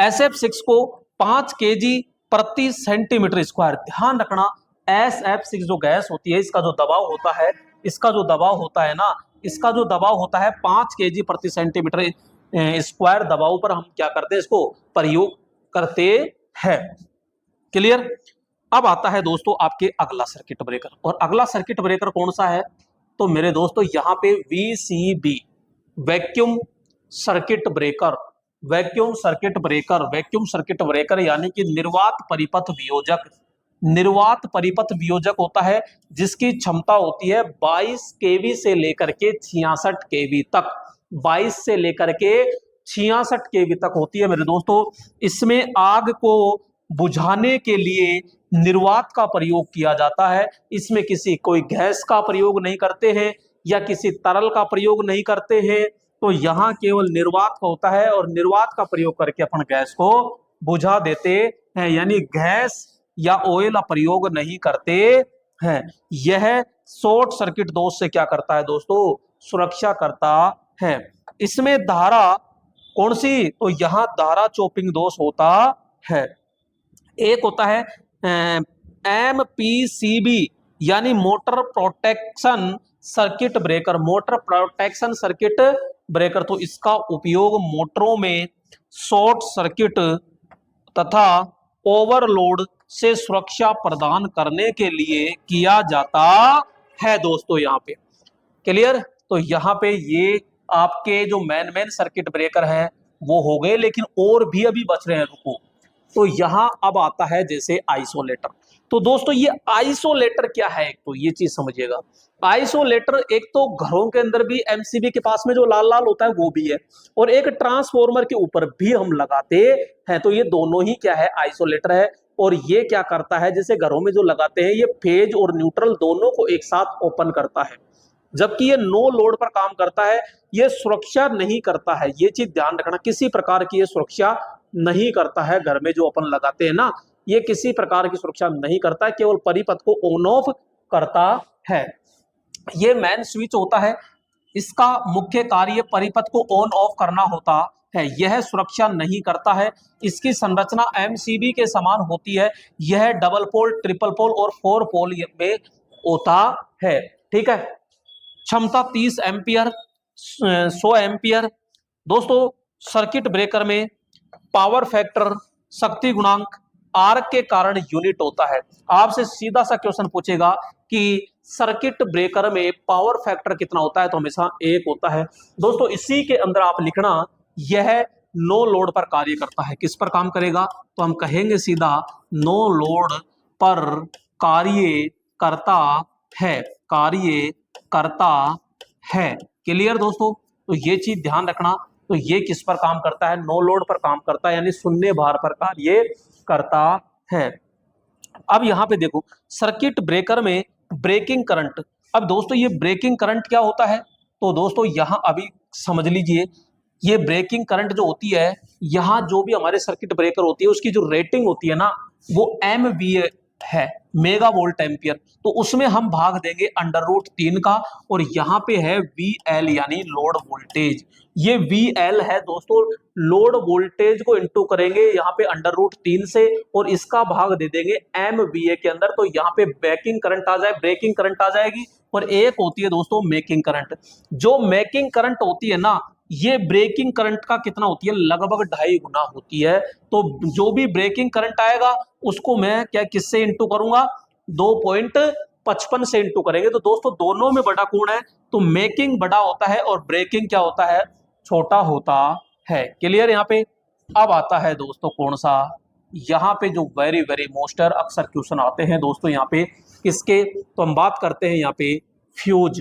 SF6 को 5 केजी प्रति सेंटीमीटर स्क्वायर, ध्यान रखना, SF6 जो गैस होती है, इसका जो दबाव होता है, इसका जो दबाव होता है ना, इसका जो दबाव होता है 5 केजी प्रति सेंटीमीटर स्क्वायर दबाव पर हम क्या करते हैं, इसको प्रयोग करते हैं। क्लियर? अब आता है दोस्तों आपके अगला सर्किट ब्रेकर। और अगला सर्किट ब्रेकर कौन सा है? तो मेरे दोस्तों यहाँ पे VCB, vacuum circuit breaker, vacuum circuit breaker, vacuum circuit breaker यानी कि निर्वात परिपथ वियोजक। निर्वात परिपथ वियोजक होता है जिसकी क्षमता होती है 22 केवी से लेकर के 66 केवी तक, 22 से लेकर के 66 केवी तक होती है मेरे दोस्तों। इसमें आग को बुझाने के लिए निर्वात का प्रयोग किया जाता है। इसमें किसी कोई गैस का प्रयोग नहीं करते हैं या किसी तरल का प्रयोग नहीं करते हैं, तो यहाँ केवल निर्वात का होता है। और निर्वात का प्रयोग करके अपन गैस को बुझा देते हैं, यानी गैस या ऑयल का प्रयोग नहीं करते हैं। यह शॉर्ट सर्किट दोष से क्या करता है दोस्तों, सुरक्षा करता है। इसमें धारा कौन सी, तो यहां धारा चोपिंग दोष होता है। एक होता है MPCB, यानी motor protection circuit breaker, motor protection circuit breaker. तो इसका उपयोग मोटरों में शॉर्ट सर्किट तथा ओवरलोड से सुरक्षा प्रदान करने के लिए किया जाता है दोस्तों। यहाँ पे क्लियर। तो यहाँ पे ये आपके जो मेन मेन सर्किट ब्रेकर है वो हो गए, लेकिन और भी अभी बच रहे हैं, रुको। तो यहां अब आता है जैसे आइसोलेटर। तो दोस्तों ये आइसोलेटर क्या है, एक तो ये चीज समझिएगा। आइसोलेटर एक तो घरों के अंदर भी एमसीबी के पास में जो लाल लाल होता है वो भी है, और एक ट्रांसफॉर्मर के ऊपर भी हम लगाते हैं। तो ये दोनों ही क्या है, आइसोलेटर है। और ये क्या करता है, जैसे घरों में जो लगाते हैं, ये फेज और न्यूट्रल दोनों को एक साथ ओपन करता है, जबकि ये नो लोड पर काम करता है। ये सुरक्षा नहीं करता है, ये चीज ध्यान रखना, किसी प्रकार की ये सुरक्षा नहीं करता है। घर में जो अपन लगाते हैं ना, ये किसी प्रकार की सुरक्षा नहीं करता है, केवल परिपथ को ऑन ऑफ करता है। ये मैन स्विच होता है, इसका मुख्य कार्य परिपथ को ऑन ऑफ करना होता है, यह सुरक्षा नहीं करता है। इसकी संरचना एमसीबी के समान होती है, यह डबल पोल, ट्रिपल पोल और 4 पोल में होता है। ठीक है। क्षमता 30 एम्पियर, 100 एम्पियर। दोस्तों सर्किट ब्रेकर में पावर फैक्टर, शक्ति गुणांक आर के कारण यूनिट होता है। आपसे सीधा सा क्वेश्चन पूछेगा कि सर्किट ब्रेकर में पावर फैक्टर कितना होता है, तो हमेशा 1 होता है। दोस्तों इसी के अंदर आप लिखना, यह नो लोड पर कार्य करता है। किस पर काम करेगा, तो हम कहेंगे सीधा नो लोड पर कार्य करता है, कार्य करता है। क्लियर दोस्तों। तो ये चीज ध्यान रखना। तो ये किस पर काम करता है, नो लोड पर काम करता है, यानी शून्य भार पर कार्य करता है। अब यहां पे देखो सर्किट ब्रेकर में ब्रेकिंग करंट। अब दोस्तों ये ब्रेकिंग करंट क्या होता है, तो दोस्तों यहां अभी समझ लीजिए, ये ब्रेकिंग करंट जो होती है, यहां जो भी हमारे सर्किट ब्रेकर होती है उसकी जो रेटिंग होती है ना, वो MVA है, मेगा वोल्ट एम्पियर। तो उसमें हम भाग देंगे √3 का, और यहाँ पे है VL यानी लोड वोल्टेज। ये VL है दोस्तों, लोड वोल्टेज को इंटू करेंगे यहाँ पे √3 से, और इसका भाग दे देंगे MVA के अंदर। तो यहाँ पे ब्रेकिंग करंट आ जाए, ब्रेकिंग करंट आ जाएगी। और एक होती है दोस्तों मेकिंग करंट। जो मेकिंग करंट होती है ना, ये ब्रेकिंग करंट का कितना होती है, लगभग 2.5 गुना होती है। तो जो भी ब्रेकिंग करंट आएगा उसको मैं क्या किससे इंटू करूंगा, 2.55 से इंटू करेंगे। तो दोस्तों दोनों में बड़ा कौन है, तो मेकिंग बड़ा होता है और ब्रेकिंग क्या होता है, छोटा होता है। क्लियर। यहाँ पे अब आता है दोस्तों कौन सा, यहाँ पे जो वेरी वेरी मोस्टर अक्सर क्वेश्चन आते हैं दोस्तों, यहाँ पे किसके, तो हम बात करते हैं यहाँ पे फ्यूज।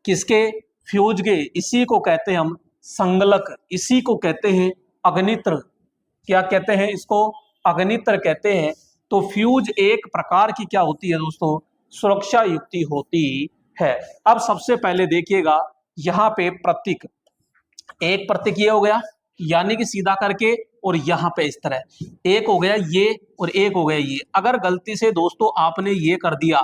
किसके, फ्यूज के। इसी को कहते हैं हम संगलक, इसी को कहते हैं अग्नित्र। क्या कहते हैं इसको, अग्नित्र कहते हैं। तो फ्यूज एक प्रकार की क्या होती है दोस्तों, सुरक्षा युक्ति होती है। अब सबसे पहले देखिएगा यहाँ पे प्रतीक, एक प्रतीक ये हो गया, यानी कि सीधा करके, और यहाँ पे इस तरह एक हो गया ये, और एक हो गया ये। अगर गलती से दोस्तों आपने ये कर दिया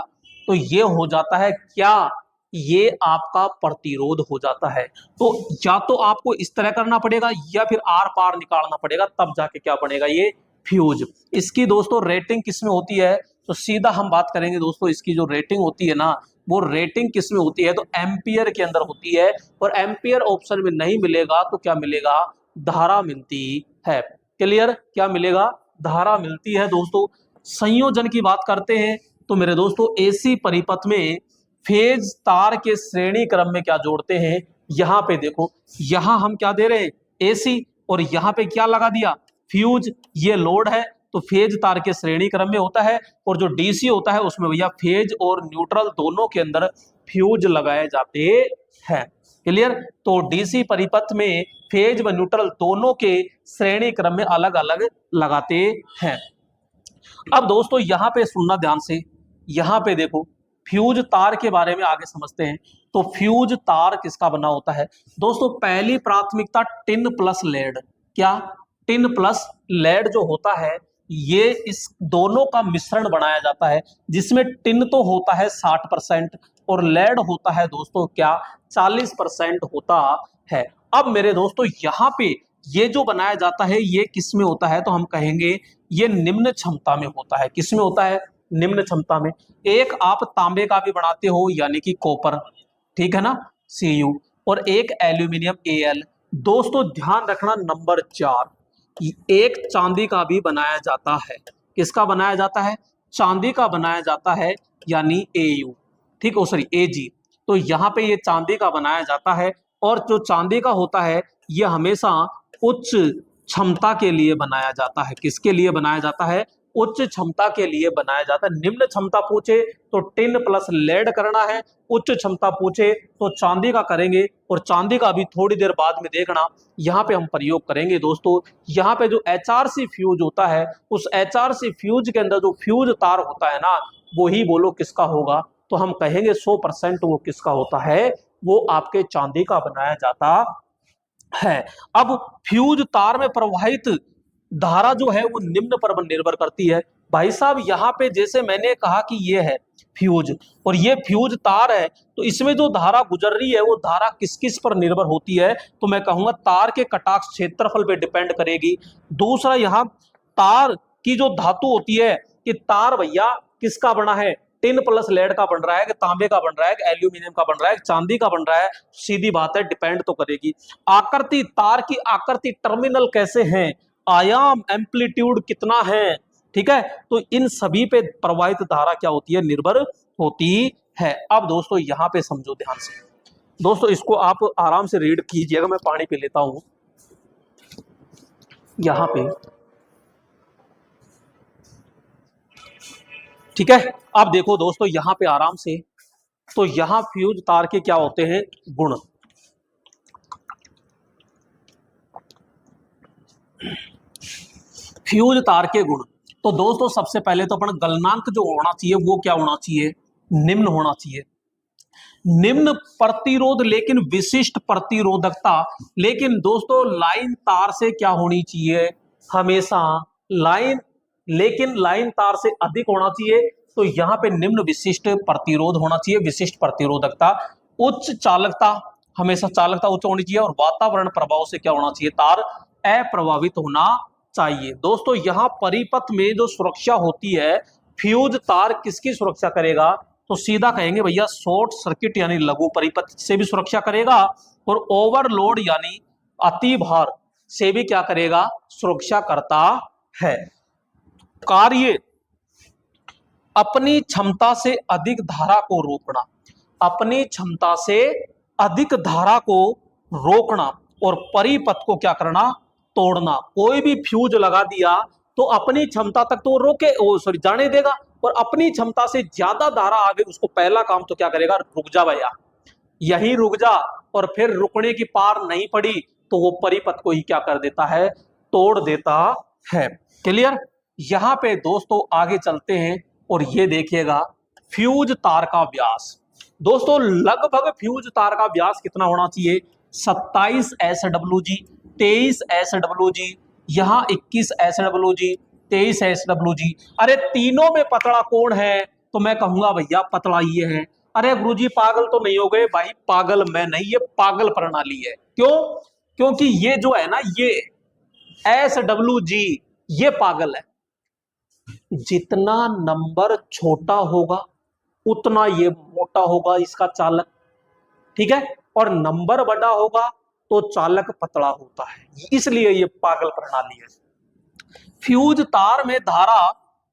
तो ये हो जाता है क्या, ये आपका प्रतिरोध हो जाता है। तो या तो आपको इस तरह करना पड़ेगा, या फिर आर पार निकालना पड़ेगा, तब जाके क्या बनेगा ये फ्यूज। इसकी दोस्तों रेटिंग किस में होती है, तो सीधा हम बात करेंगे दोस्तों, इसकी जो रेटिंग होती है ना, वो रेटिंग किस में होती है, तो एम्पियर के अंदर होती है। और एम्पियर ऑप्शन में नहीं मिलेगा तो क्या मिलेगा, धारा मिलती है। क्लियर। क्या मिलेगा, धारा मिलती है दोस्तों। संयोजन की बात करते हैं तो मेरे दोस्तों एसी परिपथ में फेज तार के श्रेणी क्रम में क्या जोड़ते हैं, यहां पे देखो, यहां हम क्या दे रहे हैं, एसी, और यहां पे क्या लगा दिया, फ्यूज। ये लोड है तो फेज तार के श्रेणी क्रम में होता है, और जो डीसी होता है उसमें भैया फेज और न्यूट्रल दोनों के अंदर फ्यूज लगाए जाते हैं। क्लियर। तो डीसी परिपथ में फेज व न्यूट्रल दोनों के श्रेणी क्रम में अलग अलग लगाते हैं। अब दोस्तों यहां पे सुनना ध्यान से, यहां पे देखो फ्यूज तार के बारे में आगे समझते हैं। तो फ्यूज तार किसका बना होता है दोस्तों, पहली प्राथमिकता टिन प्लस लेड। क्या, टिन प्लस लेड जो होता है, ये इस दोनों का मिश्रण बनाया जाता है, जिसमें टिन तो होता है 60% और लेड होता है दोस्तों क्या, 40% होता है। अब मेरे दोस्तों यहाँ पे ये जो बनाया जाता है ये किस में होता है, तो हम कहेंगे ये निम्न क्षमता में होता है। किस में होता है, निम्न क्षमता में। एक आप तांबे का भी बनाते हो यानी कि कॉपर, ठीक है ना, Cu, और एक एल्यूमिनियम Al। दोस्तों ध्यान रखना नंबर 4, एक चांदी का भी बनाया जाता है। किसका बनाया जाता है? चांदी का बनाया जाता है, यानी Au, ठीक, ओ सॉरी Ag। तो यहाँ पे ये चांदी का बनाया जाता है, और जो चांदी का होता है ये हमेशा उच्च क्षमता के लिए बनाया जाता है। किसके लिए बनाया जाता है? उच्च क्षमता के लिए बनाया जाता है। निम्न क्षमता पूछे तो टिन प्लस लेड करना है, उच्च क्षमता पूछे तो चांदी का करेंगे, और चांदी का भी थोड़ी देर बाद में देखना यहाँ पे हम प्रयोग करेंगे। दोस्तों यहाँ पे जो HRC फ्यूज होता है, उस HRC फ्यूज के अंदर जो फ्यूज तार होता है ना, वो ही बोलो किसका होगा? तो हम कहेंगे 100% वो किसका होता है? वो आपके चांदी का बनाया जाता है। अब फ्यूज तार में प्रवाहित धारा जो है वो निम्न पर निर्भर करती है। भाई साहब यहाँ पे जैसे मैंने कहा कि ये है फ्यूज, और ये फ्यूज तार है, तो इसमें जो धारा गुजर रही है वो धारा किस किस पर निर्भर होती है? तो मैं कहूंगा तार के कटाक्ष क्षेत्रफल पे डिपेंड करेगी। दूसरा, यहाँ तार की जो धातु होती है, कि तार भैया किसका बना है? टिन प्लस लेड का बन रहा है, कि तांबे का बन रहा है, कि एल्यूमिनियम का बन रहा है, कि चांदी का बन रहा है? सीधी बात है, डिपेंड तो करेगी। आकृति, तार की आकृति, टर्मिनल कैसे हैं, आयाम, एम्पलीट्यूड कितना है, ठीक है, तो इन सभी पे प्रवाहित धारा क्या होती है? निर्भर होती है। अब दोस्तों यहां पे समझो ध्यान से। दोस्तों इसको आप आराम से रीड कीजिएगा, मैं पानी पी लेता हूं। यहां पे ठीक है, अब देखो दोस्तों यहां पे आराम से, तो यहां फ्यूज तार के क्या होते हैं? गुण। फ्यूज तार के गुण, तो दोस्तों सबसे पहले तो अपन गलनांक जो होना चाहिए वो क्या होना चाहिए? निम्न होना चाहिए। निम्न प्रतिरोध लेकिन विशिष्ट प्रतिरोधकता, लेकिन दोस्तों लाइन तार से क्या होनी चाहिए? हमेशा लाइन, लेकिन लाइन तार से अधिक होना चाहिए। तो यहां पे निम्न विशिष्ट प्रतिरोध होना चाहिए, विशिष्ट प्रतिरोधकता। उच्च चालकता, हमेशा चालकता उच्च होनी चाहिए, और वातावरण प्रभाव से क्या होना चाहिए? तार अप्रभावित होना चाहिए। दोस्तों यहां परिपथ में जो सुरक्षा होती है, फ्यूज तार किसकी सुरक्षा करेगा? तो सीधा कहेंगे भैया शॉर्ट सर्किट यानी लघु परिपथ से भी सुरक्षा करेगा, और ओवरलोड यानी अति भार से भी क्या करेगा? सुरक्षा करता है। कार्य, अपनी क्षमता से अधिक धारा को रोकना, अपनी क्षमता से अधिक धारा को रोकना, और परिपथ को क्या करना? तोड़ना। कोई भी फ्यूज लगा दिया तो अपनी क्षमता तक तो रोके, ओ सॉरी जाने देगा, और अपनी क्षमता से ज्यादा धारा आ गई, उसको पहला काम तो क्या करेगा? रुक जा भैया, यही रुक जा, और फिर रुकने की पार नहीं पड़ी तो वो परिपथ को ही क्या कर देता है? तोड़ देता है। क्लियर? यहां पे दोस्तों आगे चलते हैं, और ये देखिएगा फ्यूज तार का व्यास। दोस्तों लगभग फ्यूज तार का व्यास कितना होना चाहिए? 27 SWG, 23 SWG, यहां 21 SWG, 23 SWG। अरे तीनों में पतला कौन है? तो मैं कहूंगा भैया पतला ये है। अरे गुरुजी पागल तो नहीं हो गए? भाई पागल मैं नहीं, ये पागल प्रणाली है। क्यों? क्योंकि ये जो है ना, ये SWG ये पागल है। जितना नंबर छोटा होगा उतना ये मोटा होगा इसका चालक, ठीक है, और नंबर बड़ा होगा तो चालक पतला होता है, इसलिए ये पागल प्रणाली है। फ्यूज तार में धारा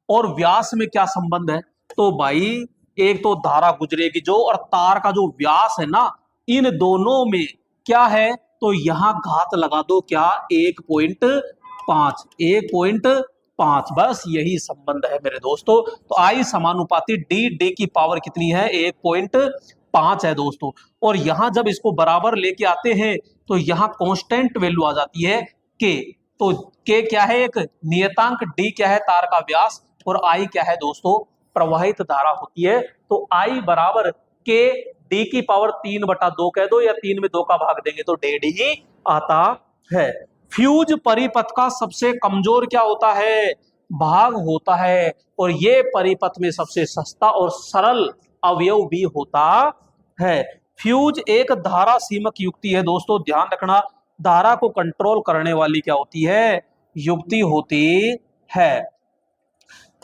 और व्यास में क्या संबंध है? तो भाई एक तो धारा गुजरेगी जो, और तार का जो व्यास है ना, इन दोनों में क्या है? तो यहां घात लगा दो, क्या? 1.5, 1.5, बस यही संबंध है मेरे दोस्तों। तो आई समानुपाती डी की पावर कितनी है? 1.5 है दोस्तों। और यहां जब इसको बराबर लेके आते हैं तो यहां कांस्टेंट वैल्यू आ जाती है के। तो के क्या है? एक नियतांक, डी क्या है? तार का व्यास, और आई क्या है दोस्तों? प्रवाहित धारा होती है। तो आई बराबर के डी की पावर 3/2 कह दो, या 3 में 2 का भाग देंगे तो 1.5 ही आता है। फ्यूज परिपथ का सबसे कमजोर क्या होता है? भाग होता है, और ये परिपथ में सबसे सस्ता और सरल अवयव भी होता है। फ्यूज एक धारा सीमक युक्ति है दोस्तों, ध्यान रखना। धारा को कंट्रोल करने वाली क्या होती है? युक्ति होती है।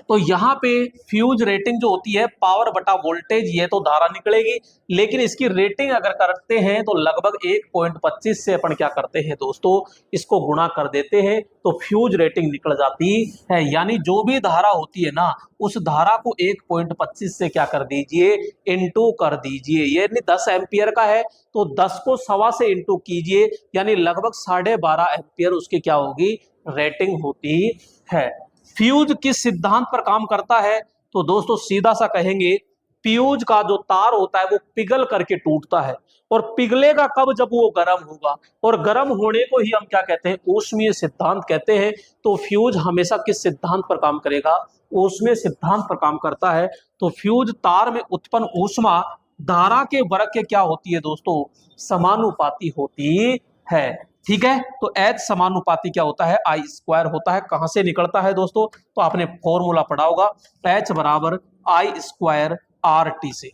तो यहाँ पे फ्यूज रेटिंग जो होती है पावर बटा वोल्टेज, ये तो धारा निकलेगी, लेकिन इसकी रेटिंग अगर करते हैं तो लगभग 1.25 से अपन क्या करते हैं दोस्तों, इसको गुणा कर देते हैं तो फ्यूज रेटिंग निकल जाती है। यानी जो भी धारा होती है ना, उस धारा को 1.25 से क्या कर दीजिए, इनटू कर दीजिए। ये 10 एम्पियर का है तो 10 को 1.25 से इनटू कीजिए, यानी लगभग 12.5 एम्पियर उसकी क्या होगी, रेटिंग होती है। फ्यूज किस सिद्धांत पर काम करता है, तो दोस्तों सीधा सा कहेंगे, फ्यूज का जो तार होता है वो पिघल करके टूटता है, और पिघलेगा कब, जब वो गर्म होगा, और गर्म होने को ही हम क्या कहते हैं, ऊष्मीय सिद्धांत कहते हैं। तो फ्यूज हमेशा किस सिद्धांत पर काम करेगा, ऊष्मीय सिद्धांत पर काम करता है। तो फ्यूज तार में उत्पन्न ऊष्मा धारा के वर्ग के क्या होती है दोस्तों, समानुपाती होती है। ठीक है, तो H समानुपाती क्या होता है, I स्क्वायर होता है। कहां से निकलता है दोस्तों, तो आपने फॉर्मूला पढ़ा होगा, H बराबर I स्क्वायर RT से।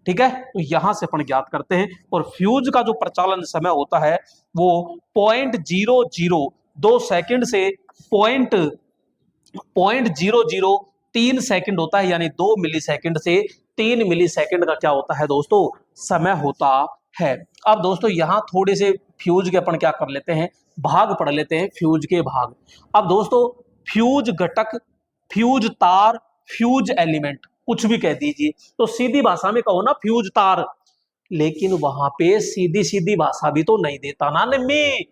ठीक है, तो यहां से अपन ज्ञात करते हैं। और फ्यूज का जो प्रचालन समय होता है वो 0.002 सेकंड से 0.003 सेकंड होता है, यानी 2 मिली सेकंड से 3 मिली सेकंड का क्या होता है दोस्तों, समय होता है। अब दोस्तों यहां थोड़े से फ्यूज के अपन क्या कर लेते हैं, भाग पढ़ लेते हैं, फ्यूज के भाग। अब दोस्तों फ्यूज घटक, फ्यूज तार, फ्यूज एलिमेंट, कुछ भी कह दीजिए, तो सीधी भाषा में कहो ना फ्यूज तार, लेकिन वहां पे सीधी सीधी भाषा भी तो नहीं देता ना निम्मी।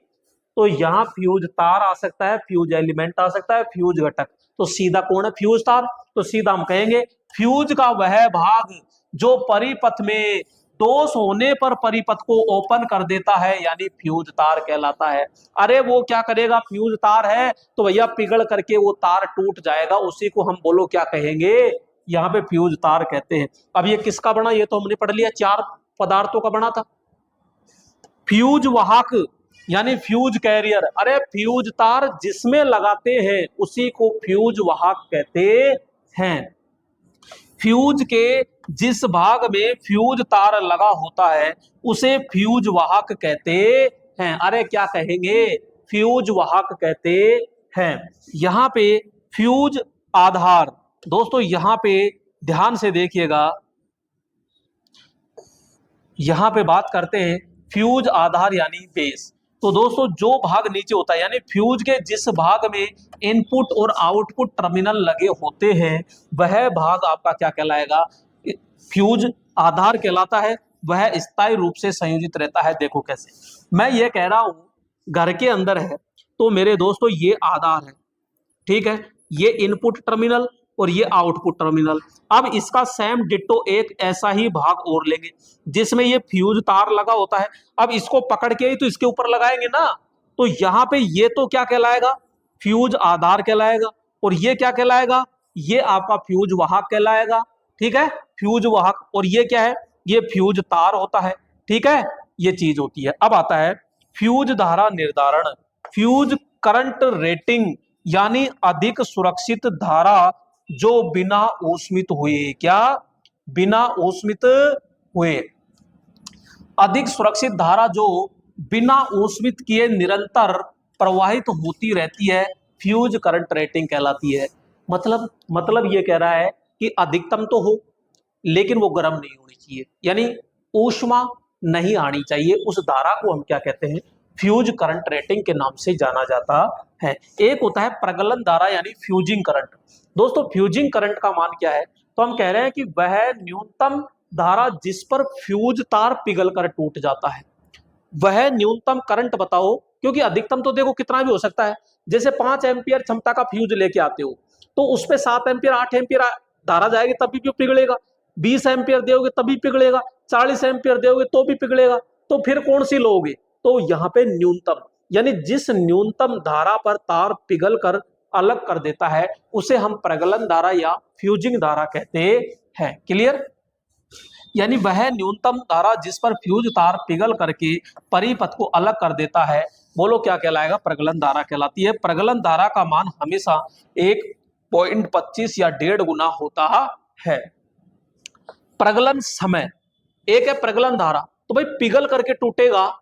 तो यहाँ फ्यूज तार आ सकता है, फ्यूज एलिमेंट आ सकता है, फ्यूज घटक, तो सीधा कौन है, फ्यूज तार। तो सीधा हम कहेंगे फ्यूज का वह भाग जो परिपथ में दोष होने पर परिपथ को ओपन कर देता है, यानी फ्यूज तार कहलाता है। अरे वो क्या करेगा, फ्यूज तार है तो भैया पिघल करके वो तार टूट जाएगा, उसी को हम बोलो क्या कहेंगे, यहाँ पे फ्यूज तार कहते हैं। अब ये किसका बना, ये तो हमने पढ़ लिया, 4 पदार्थों का बना था। फ्यूज वाहक यानी फ्यूज कैरियर, अरे फ्यूज तार जिसमें लगाते हैं उसी को फ्यूज वाहक कहते हैं। फ्यूज के जिस भाग में फ्यूज तार लगा होता है उसे फ्यूज वाहक कहते हैं। अरे क्या कहेंगे, फ्यूज वाहक कहते हैं। यहां पे फ्यूज आधार, दोस्तों यहां पे ध्यान से देखिएगा, यहां पे बात करते हैं फ्यूज आधार यानी बेस। तो दोस्तों जो भाग नीचे होता है, यानी फ्यूज के जिस भाग में इनपुट और आउटपुट टर्मिनल लगे होते हैं वह भाग आपका क्या कहलाएगा, फ्यूज आधार कहलाता है। वह स्थायी रूप से संयोजित रहता है। देखो कैसे, मैं ये कह रहा हूं घर के अंदर है तो मेरे दोस्तों ये आधार है, ठीक है, ये इनपुट टर्मिनल और ये आउटपुट टर्मिनल। अब इसका सेम डिट्टो एक ऐसा ही भाग और लेंगे जिसमें ये फ्यूज तार लगा होता है। अब इसको पकड़ के ही तो इसके ऊपर लगाएंगे ना, तो यहां पे ये तो क्या कहलाएगा, फ्यूज आधार कहलाएगा, और ये क्या कहलाएगा, ये आपका फ्यूज वाहक कहलाएगा। ठीक है, फ्यूज वाहक, और ये क्या है, ये फ्यूज तार होता है। ठीक है, ये चीज होती है। अब आता है फ्यूज धारा निर्धारण, फ्यूज करंट रेटिंग, यानी अधिक सुरक्षित धारा जो बिना ऊष्मित हुए, क्या, बिना ऊष्मित हुए, अधिक सुरक्षित धारा जो बिना ऊष्मित किए निरंतर प्रवाहित होती रहती है, फ्यूज करंट रेटिंग कहलाती है। मतलब ये कह रहा है कि अधिकतम तो हो लेकिन वो गर्म नहीं होनी चाहिए, यानी ऊष्मा नहीं आनी चाहिए, उस धारा को हम क्या कहते हैं, फ्यूज करंट रेटिंग के नाम से जाना जाता है। एक होता है प्रगलन धारा यानी फ्यूजिंग करंट। दोस्तों फ्यूजिंग करंट का मान क्या है, तो हम कह रहे हैं कि वह न्यूनतम धारा जिस पर फ्यूज तार पिघल कर टूट जाता है, वह न्यूनतम करंट बताओ, क्योंकि अधिकतम तो देखो कितना भी हो सकता है। जैसे 5 एम्पियर क्षमता का फ्यूज लेके आते हो तो उस पे 7 एम्पियर 8 एम्पियर धारा जाएगी तभी भी पिघलेगा, 20 एम्पियर दोगे तभी पिघलेगा, 40 एम्पियर दोगे तो भी पिघलेगा, तो फिर कौन सी लोगे, तो यहाँ पे न्यूनतम, यानी जिस न्यूनतम धारा पर तार पिघल कर अलग कर देता है उसे हम प्रगलन धारा या फ्यूजिंग धारा कहते हैं। क्लियर, यानी वह न्यूनतम धारा जिस पर फ्यूज तार पिघल करके परिपथ को अलग कर देता है, बोलो क्या कहलाएगा, प्रगलन धारा कहलाती है। प्रगलन धारा का मान हमेशा 1.25 या 1.5 गुना होता है। प्रगलन समय, एक है प्रगलन धारा, तो भाई पिघल करके टूटेगा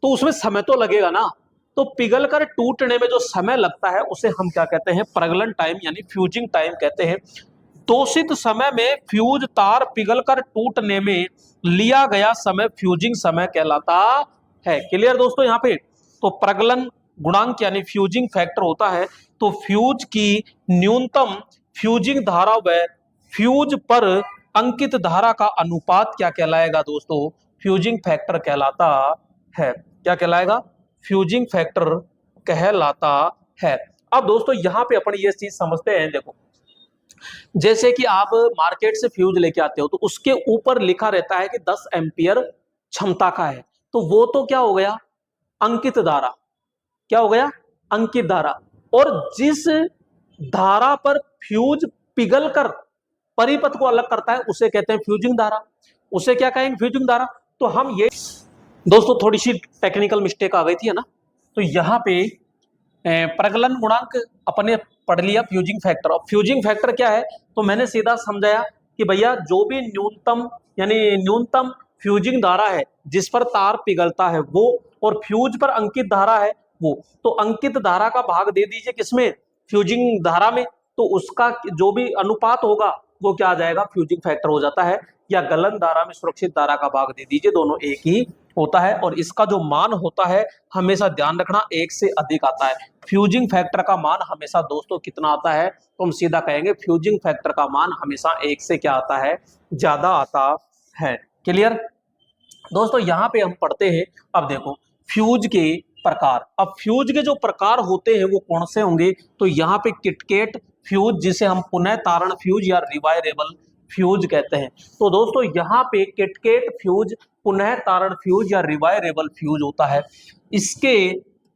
तो उसमें समय तो लगेगा ना, तो पिघलकर टूटने में जो समय लगता है उसे हम क्या कहते हैं, प्रगलन टाइम यानी फ्यूजिंग टाइम कहते हैं। दूषित समय में फ्यूज तार पिघलकर टूटने में लिया गया समय फ्यूजिंग समय कहलाता है। क्लियर दोस्तों यहाँ पे? तो प्रगलन गुणांक यानी फ्यूजिंग फैक्टर होता है, तो फ्यूज की न्यूनतम फ्यूजिंग धारा व फ्यूज पर अंकित धारा का अनुपात क्या कहलाएगा दोस्तों? फ्यूजिंग फैक्टर कहलाता है। क्या कहलाएगा? फ्यूजिंग फैक्टर कहलाता है। अब दोस्तों यहां पे अपन ये चीज समझते हैं, देखो जैसे कि आप मार्केट से फ्यूज लेके आते हो तो उसके ऊपर लिखा रहता है कि 10 एम्पियर क्षमता का है, तो वो तो क्या हो गया, अंकित धारा। क्या हो गया? अंकित धारा। और जिस धारा पर फ्यूज पिघलकर परिपथ को अलग करता है उसे कहते हैं फ्यूजिंग धारा। उसे क्या कहेंगे? फ्यूजिंग धारा। तो हम ये दोस्तों थोड़ी सी टेक्निकल मिस्टेक आ गई थी, है ना? तो यहाँ पे प्रगलन गुणांक अपने पढ़ लिया, फ्यूजिंग फैक्टर। और फ्यूजिंग फैक्टर क्या है? तो मैंने सीधा समझाया कि भैया जो भी न्यूनतम यानी न्यूनतम फ्यूजिंग धारा है जिस पर तार पिघलता है वो, और फ्यूज पर अंकित धारा है वो, तो अंकित धारा का भाग दे दीजिए किसमें? फ्यूजिंग धारा में। तो उसका जो भी अनुपात होगा वो क्या आ जाएगा? फ्यूजिंग फैक्टर हो जाता है। या गलन धारा में सुरक्षित धारा का भाग दे दीजिए, दोनों एक ही होता है। और इसका जो मान होता है हमेशा ध्यान रखना 1 से अधिक आता है। फ्यूजिंग फैक्टर का मान हमेशा दोस्तों कितना आता है? तो हम सीधा कहेंगे फ्यूजिंग फैक्टर का मान हमेशा 1 से क्या आता है? ज्यादा आता है। क्लियर दोस्तों? यहां पे हम पढ़ते हैं, अब देखो फ्यूज के प्रकार। अब फ्यूज के जो प्रकार होते हैं वो कौन से होंगे? तो यहाँ पे किटकेट फ्यूज, जिसे हम पुनः तारण फ्यूज या रिवायरेबल फ्यूज कहते हैं। तो दोस्तों यहाँ पे किटकेट फ्यूज, पुनः तारण फ्यूज या रिवायरेबल फ्यूज होता है। इसके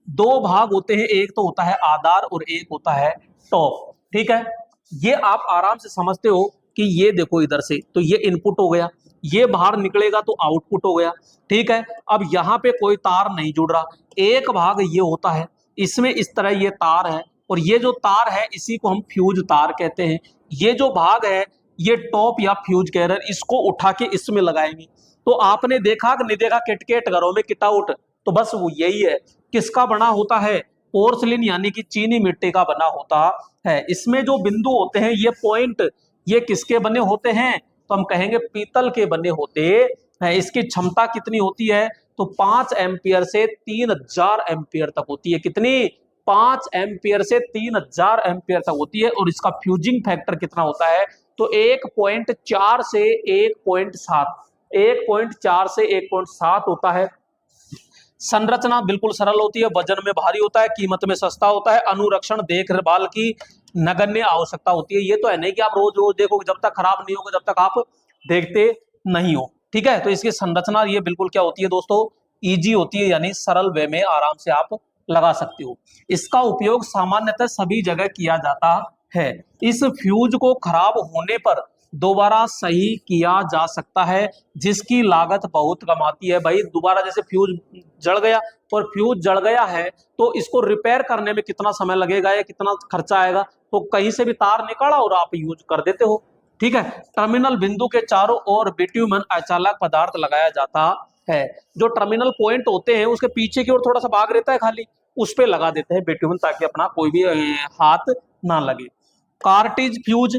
दो भाग होते हैं, एक तो होता है आधार और एक होता है टॉप। ठीक है, ये आप आराम से समझते हो कि ये देखो इधर से, तो ये इनपुट हो गया, ये बाहर निकलेगा तो आउटपुट हो गया। ठीक है, अब यहाँ पे कोई तार नहीं जुड़ रहा, एक भाग ये होता है, इसमें इस तरह ये तार है, और ये जो तार है इसी को हम फ्यूज तार कहते हैं। ये जो भाग है ये टॉप या फ्यूज कैरियर, इसको उठा के इसमें लगाएंगे। तो आपने देखा कि नहीं देखा किटकेट घरों में किटआउट, तो बस वो यही है। किसका बना होता है? पोर्सलिन यानी कि चीनी मिट्टी का बना होता है। इसमें जो बिंदु होते हैं ये पॉइंट, ये किसके बने होते हैं? तो हम कहेंगे पीतल के बने होते हैं। इसकी क्षमता कितनी होती है? तो 5 एम्पियर से 3000 एम्पियर तक होती है। कितनी? 5 एम्पियर से 3000 एम्पियर तक होती है। और इसका फ्यूजिंग फैक्टर कितना होता है? तो 1.4 से 1.7, 1.4 से 1.7 होता है। संरचना बिल्कुल सरल होती है, वजन में भारी होता है, कीमत में सस्ता होता है, अनुरक्षण देखभाल की नगण्य आवश्यकता होती है। ये तो है नहीं कि आप रोज रोज देखोगे, जब तक खराब नहीं होगा जब तक आप देखते नहीं हो। ठीक है, तो इसकी संरचना ये बिल्कुल क्या होती है दोस्तों? इजी होती है, यानी सरल वे में आराम से आप लगा सकते हो। इसका उपयोग सामान्यतः सभी जगह किया जाता है। इस फ्यूज को खराब होने पर दोबारा सही किया जा सकता है, जिसकी लागत बहुत कम आती है। भाई दोबारा जैसे फ्यूज जल गया, और फ्यूज जल गया है तो इसको रिपेयर करने में कितना समय लगेगा या कितना खर्चा आएगा? तो कहीं से भी तार निकाला और आप यूज कर देते हो। ठीक है, टर्मिनल बिंदु के चारों ओर बिट्यूमन अचालक पदार्थ लगाया जाता है। जो टर्मिनल पॉइंट होते हैं उसके पीछे की ओर थोड़ा सा भाग रहता है खाली, उस पे लगा देते हैं बिट्यूमन, ताकि अपना कोई भी हाथ ना लगे। कार्टिज फ्यूज,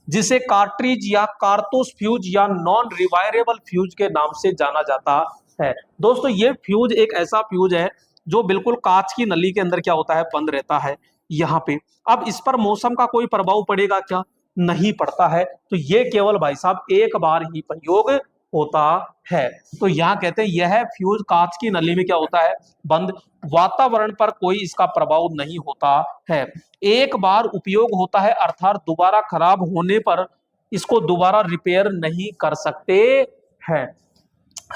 जिसे कार्ट्रिज या कारतूस फ्यूज या नॉन रिवायरेबल फ्यूज के नाम से जाना जाता है। दोस्तों ये फ्यूज एक ऐसा फ्यूज है जो बिल्कुल कांच की नली के अंदर क्या होता है? बंद रहता है यहाँ पे। अब इस पर मौसम का कोई प्रभाव पड़ेगा क्या? नहीं पड़ता है। तो ये केवल भाई साहब एक बार ही प्रयोग होता है। तो यहाँ कहते हैं यह फ्यूज कांच की नली में क्या होता है? बंद। वातावरण पर कोई इसका प्रभाव नहीं होता है। एक बार उपयोग होता है, अर्थात दोबारा खराब होने पर इसको दोबारा रिपेयर नहीं कर सकते हैं।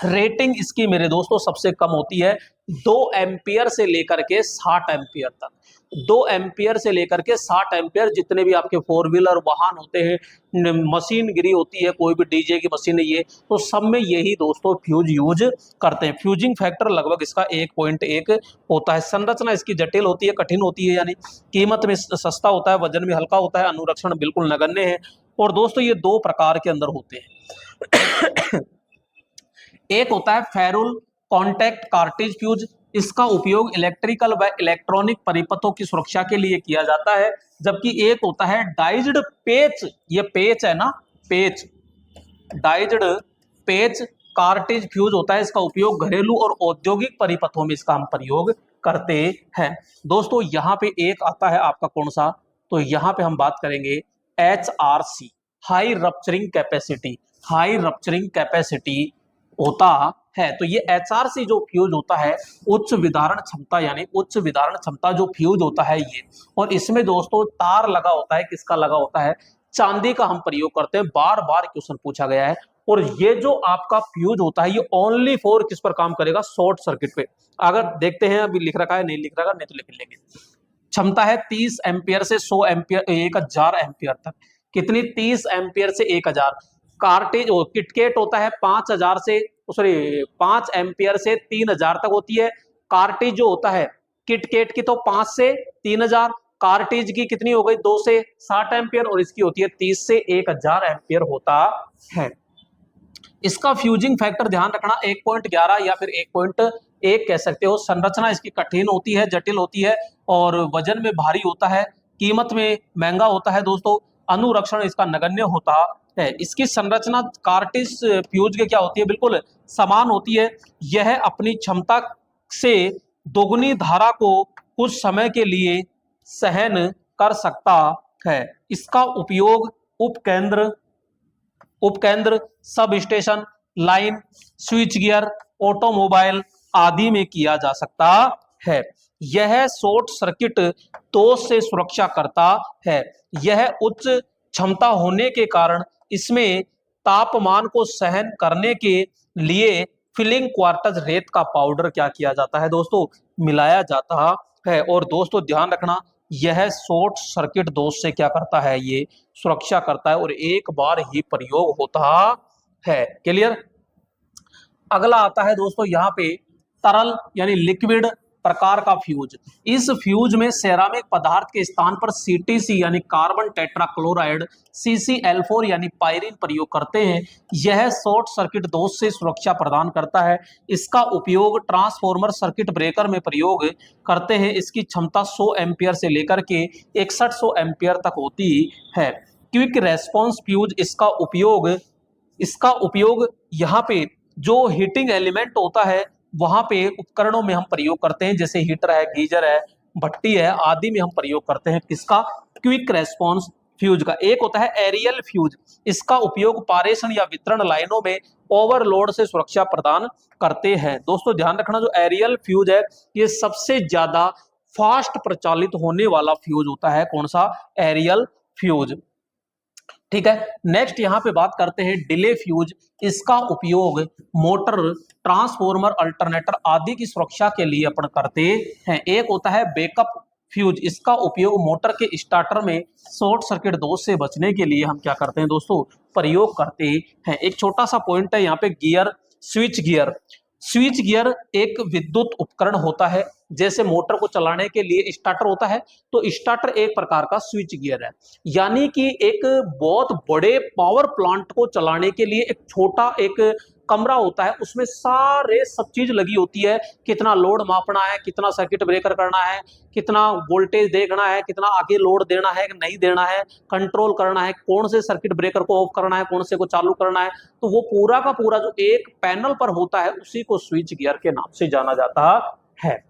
रेटिंग इसकी मेरे दोस्तों सबसे कम होती है 2 एम्पियर से लेकर के 60 एम्पियर तक। 2 एम्पियर से लेकर के 60 एम्पियर, जितने भी आपके 4 व्हीलर वाहन होते हैं, मशीनगिरी होती है, कोई भी डीजे की मशीन है, ये तो सब में यही दोस्तों फ्यूज यूज करते हैं। फ्यूजिंग फैक्टर लगभग इसका 1.1 होता है। संरचना इसकी जटिल होती है, कठिन होती है, यानी कीमत में सस्ता होता है, वजन में हल्का होता है, अनुरक्षण बिल्कुल नगण्य है। और दोस्तों ये 2 प्रकार के अंदर होते हैं। एक होता है फेरुल कॉन्टैक्ट कार्ट्रिज फ्यूज, इसका उपयोग इलेक्ट्रिकल व इलेक्ट्रॉनिक परिपथों की सुरक्षा के लिए किया जाता है। जबकि एक होता है डाइज्ड पेच, ये पेच है ना, पेच, डाइज्ड पेच कार्ट्रिज फ्यूज होता है। इसका उपयोग घरेलू और औद्योगिक परिपथों में इसका हम प्रयोग करते हैं। दोस्तों यहाँ पे एक आता है आपका कौन सा, तो यहाँ पे हम बात करेंगे HRC, high rupturing capacity, high rupturing capacity होता है। तो ये HRC जो फ्यूज होता है, उच्च विदारण क्षमता, यानी उच्च विदारण क्षमता जो फ्यूज होता है ये, और इसमें दोस्तों तार लगा होता है, किसका लगा होता है, चांदी का हम प्रयोग करते हैं। बार बार क्वेश्चन पूछा गया है। और ये जो आपका फ्यूज होता है ये ओनली फॉर किस पर काम करेगा, शॉर्ट सर्किट पे। अगर देखते हैं अभी लिख रखा है, नहीं लिख रखा, नहीं तो लिख लेंगे। क्षमता है 30 एम्पियर से 100 एम्पियर 1000 एम्पियर तक। कितनी, 30 एम्पियर से 1000। कार्टेज किटकेट होता है 5000 से, सॉरी 5 एम्पियर से 3000 तक होती है। कार्टेज जो होता है किटकेट की तो 5 से 3000, कार्टेज की कितनी हो गई, 2 से 60 एम्पियर, और इसकी होती है 30 से 1000 एम्पियर होता है। इसका फ्यूजिंग फैक्टर ध्यान रखना 1.11 या फिर 1.1 कह सकते हो। संरचना इसकी कठिन होती है, जटिल होती है, और वजन में भारी होता है, कीमत में महंगा होता है दोस्तों, अनुरक्षण इसका नगण्य होता है। इसकी संरचना कार्टिस फ्यूज के क्या होती है, बिल्कुल समान होती है। यह अपनी क्षमता से दोगुनी धारा को कुछ समय के लिए सहन कर सकता है। इसका उपयोग उपकेंद्र, sub station, line, switch gear, automobile आदि में किया जा सकता है। यह शॉर्ट सर्किट दोष से सुरक्षा करता है। यह उच्च क्षमता होने के कारण इसमें तापमान को सहन करने के लिए फिलिंग क्वार्टज रेत का पाउडर क्या किया जाता है दोस्तों, मिलाया जाता है। और दोस्तों ध्यान रखना, यह शॉर्ट सर्किट दोष से क्या करता है, ये सुरक्षा करता है, और एक बार ही प्रयोग होता है। क्लियर। अगला आता है दोस्तों यहाँ पे तरल यानी लिक्विड प्रकार का फ्यूज। इस फ्यूज में सेरामिक पदार्थ के स्थान पर CTC यानी कार्बन टेट्राक्लोराइड, CCl4 यानी पायरीन प्रयोग करते हैं। यह शॉर्ट सर्किट दोष से सुरक्षा प्रदान करता है। इसका उपयोग ट्रांसफॉर्मर सर्किट ब्रेकर में प्रयोग करते हैं। इसकी क्षमता 100 एम्पियर से लेकर के 6100 एम्पियर तक होती है। क्विक रेस्पॉन्स फ्यूज, इसका उपयोग यहाँ पे जो हीटिंग एलिमेंट होता है वहां पे उपकरणों में हम प्रयोग करते हैं, जैसे हीटर है, गीजर है, भट्टी है आदि में हम प्रयोग करते हैं। किसका, क्विक रेस्पॉन्स फ्यूज का। एक होता है एरियल फ्यूज, इसका उपयोग पारेषण या वितरण लाइनों में ओवरलोड से सुरक्षा प्रदान करते हैं। दोस्तों ध्यान रखना, जो एरियल फ्यूज है ये सबसे ज्यादा फास्ट प्रचालित होने वाला फ्यूज होता है। कौन सा, एरियल फ्यूज। ठीक है। नेक्स्ट यहां पे बात करते हैं डिले फ्यूज। इसका उपयोग मोटर, ट्रांसफॉर्मर, अल्टरनेटर आदि की सुरक्षा के लिए अपन करते हैं। एक होता है बैकअप फ्यूज, इसका उपयोग मोटर के स्टार्टर में शॉर्ट सर्किट दोष से बचने के लिए हम क्या करते हैं दोस्तों, प्रयोग करते हैं। एक छोटा सा पॉइंट है यहाँ पे, gear, switch gear. Switch gear एक विद्युत उपकरण होता है, जैसे मोटर को चलाने के लिए स्टार्टर होता है, तो स्टार्टर एक प्रकार का स्विच गियर है। यानी कि एक बहुत बड़े पावर प्लांट को चलाने के लिए एक छोटा एक कमरा होता है, उसमें सारे सब चीज लगी होती है। कितना लोड मापना है, कितना सर्किट ब्रेकर करना है, कितना वोल्टेज देखना है, कितना आगे लोड देना है कि नहीं देना है, कंट्रोल करना है, कौन से सर्किट ब्रेकर को ऑफ करना है, कौन से को चालू करना है। तो वो पूरा का पूरा जो एक पैनल पर होता है उसी को स्विच गियर के नाम से जाना जाता है।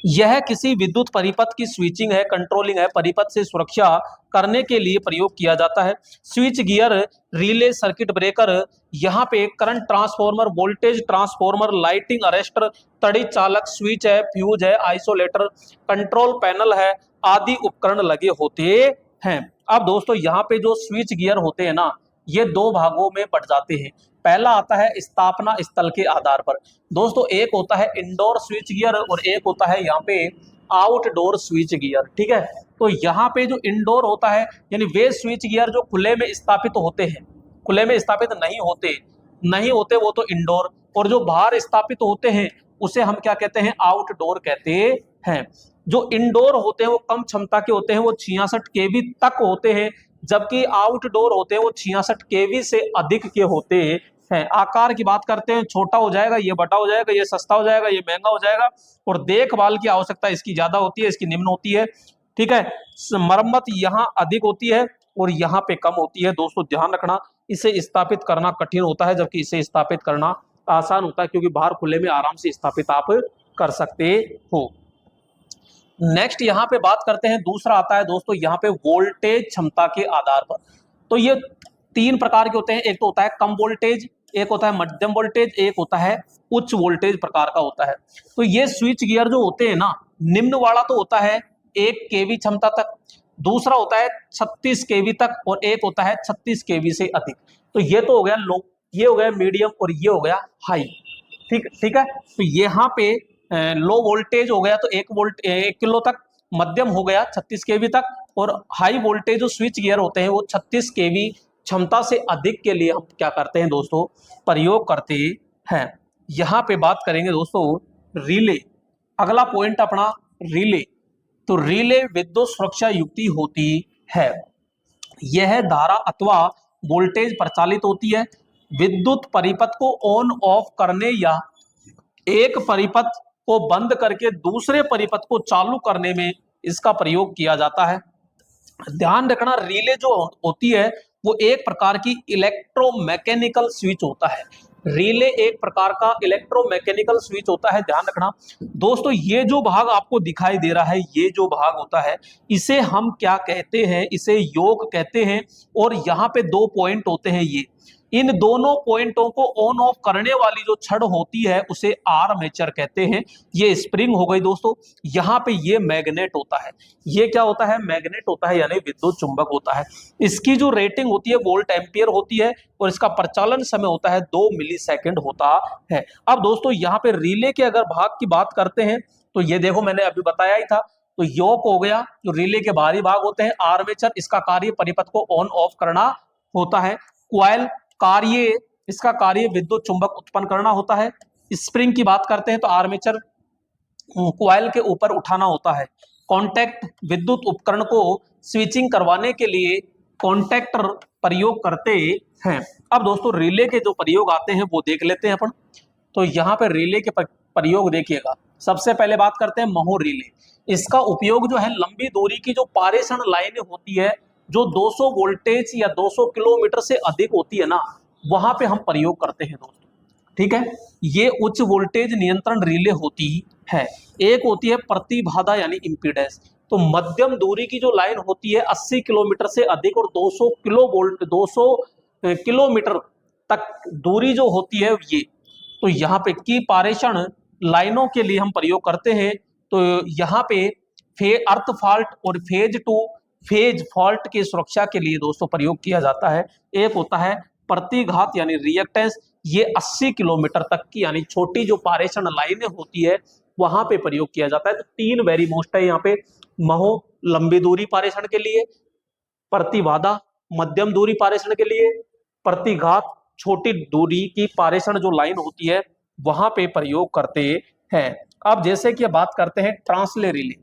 यह किसी विद्युत परिपथ की स्विचिंग है, कंट्रोलिंग है, परिपथ से सुरक्षा करने के लिए प्रयोग किया जाता है। Switch gear, relay, circuit breaker, यहाँ पे current transformer, voltage transformer, lighting arrester, तड़ी चालक, स्विच है, फ्यूज है, आइसोलेटर, कंट्रोल पैनल है आदि उपकरण लगे होते हैं। अब दोस्तों यहाँ पे जो स्विच गियर होते हैं ना, ये दो भागों में बढ़ जाते हैं। पहला आता है स्थापना स्थल के आधार पर। दोस्तों एक होता है इंडोर स्विच गियर और एक होता है यहाँ पे आउटडोर स्विच गियर। ठीक है। तो यहाँ पे जो इंडोर होता है यानी वे स्विच गियर जो खुले में स्थापित होते हैं, खुले में स्थापित नहीं होते वो तो इंडोर, और जो बाहर स्थापित होते हैं उसे हम क्या कहते हैं, आउटडोर कहते हैं। जो इंडोर होते हैं वो कम क्षमता के होते हैं, वो 66 kV तक होते हैं, जबकि आउटडोर होते हैं वो 66 kV से अधिक के होते है। आकार की बात करते हैं, छोटा हो जाएगा, ये बड़ा हो जाएगा, ये सस्ता हो जाएगा, ये महंगा हो जाएगा। और देखभाल की आवश्यकता इसकी ज्यादा होती है, इसकी निम्न होती है। ठीक है, मरम्मत यहाँ अधिक होती है और यहाँ पे कम होती है। दोस्तों ध्यान रखना, इसे स्थापित करना कठिन होता है, जबकि इसे स्थापित करना आसान होता है, क्योंकि बाहर खुले में आराम से स्थापित आप कर सकते हो। नेक्स्ट यहाँ पे बात करते हैं, दूसरा आता है दोस्तों यहाँ पे वोल्टेज क्षमता के आधार पर। तो ये तीन प्रकार के होते हैं, एक तो होता है कम वोल्टेज, एक होता है मध्यम वोल्टेज, एक होता है उच्च वोल्टेज प्रकार का होता है। तो ये स्विच गियर जो होते हैं ना, निम्न वाला तो होता है 1 केवी क्षमता तक, दूसरा होता है 36 केवी तक, और एक होता है 36 केवी से अधिक। तो ये तो हो गया लो, ये हो गया मीडियम, और ये हो गया हाई। ठीक ठीक है, तो यहाँ पे लो वोल्टेज हो गया तो 1 किलो तक, मध्यम हो गया 36 केवी तक, और हाई वोल्टेज जो स्विच गियर होते हैं वो 36 केवी क्षमता से अधिक के लिए हम क्या करते हैं दोस्तों, प्रयोग करते हैं। यहाँ पे बात करेंगे दोस्तों रिले, अगला पॉइंट अपना रिले। तो रिले विद्युत सुरक्षा युक्ति होती है। यह धारा अथवा वोल्टेज प्रचालित होती है। विद्युत परिपथ को ऑन ऑफ करने या एक परिपथ को बंद करके दूसरे परिपथ को चालू करने में इसका प्रयोग किया जाता है। ध्यान रखना, रिले जो होती है वो एक प्रकार की इलेक्ट्रोमैकेनिकल स्विच होता है। रिले एक प्रकार का इलेक्ट्रोमैकेनिकल स्विच होता है, ध्यान रखना दोस्तों। ये जो भाग आपको दिखाई दे रहा है, ये जो भाग होता है, इसे हम क्या कहते हैं, इसे योग कहते हैं। और यहाँ पे 2 पॉइंट होते हैं, ये इन दोनों पॉइंटों को ऑन ऑफ करने वाली जो छड़ होती है उसे आर्मेचर कहते हैं। ये स्प्रिंग हो गई दोस्तों, यहाँ पे ये मैग्नेट होता है। ये क्या होता है, मैग्नेट होता है, यानी विद्युत चुंबक होता है। इसकी जो रेटिंग होती है वोल्ट एम्पियर होती है, और इसका प्रचालन समय होता है 2 मिलीसेकंड होता है। अब दोस्तों यहाँ पे रिले के अगर भाग की बात करते हैं, तो ये देखो मैंने अभी बताया ही था। तो योक हो गया, जो रिले के बाहरी भाग होते हैं, आर्मेचर इसका कार्य परिपथ को ऑन ऑफ करना होता है। क्वाइल कार्य, इसका कार्य विद्युत चुंबक उत्पन्न करना होता है। स्प्रिंग की बात करते हैं तो आर्मेचर क्वाइल के ऊपर उठाना होता है। कॉन्टैक्ट, विद्युत उपकरण को स्विचिंग करवाने के लिए कॉन्टैक्टर प्रयोग करते हैं। अब दोस्तों रिले के जो प्रयोग आते हैं वो देख लेते हैं अपन। तो यहाँ पे रिले के प्रयोग देखिएगा। सबसे पहले बात करते हैं महो रिले। इसका उपयोग जो है लंबी दूरी की जो पारेषण लाइनें होती है, जो 200 वोल्टेज या 200 किलोमीटर से अधिक होती है ना, वहां पे हम प्रयोग करते हैं दोस्तों। ठीक है, ये उच्च वोल्टेज नियंत्रण रिले होती है। एक होती है प्रतिबाधा यानी इंपीडेंस। तो मध्यम दूरी की जो लाइन होती है 80 किलोमीटर से अधिक और 200 किलो वोल्ट 200 किलोमीटर तक दूरी जो होती है ये, तो यहाँ पे की पारेषण लाइनों के लिए हम प्रयोग करते हैं। तो यहाँ पे अर्थ फॉल्ट और फेज फॉल्ट की सुरक्षा के लिए दोस्तों प्रयोग किया जाता है। एक होता है प्रतिघात यानी रिएक्टेंस, ये 80 किलोमीटर तक की यानी छोटी जो पारेषण लाइनें होती है वहां पे प्रयोग किया जाता है। तो 3 वेरी मोस्ट है यहाँ पे, महो लंबी दूरी पारेषण के लिए, प्रतिबाधा मध्यम दूरी पारेषण के लिए, प्रतिघात छोटी दूरी की पारेषण जो लाइन होती है वहां पे प्रयोग करते हैं। अब जैसे कि बात करते हैं ट्रांसले रिले।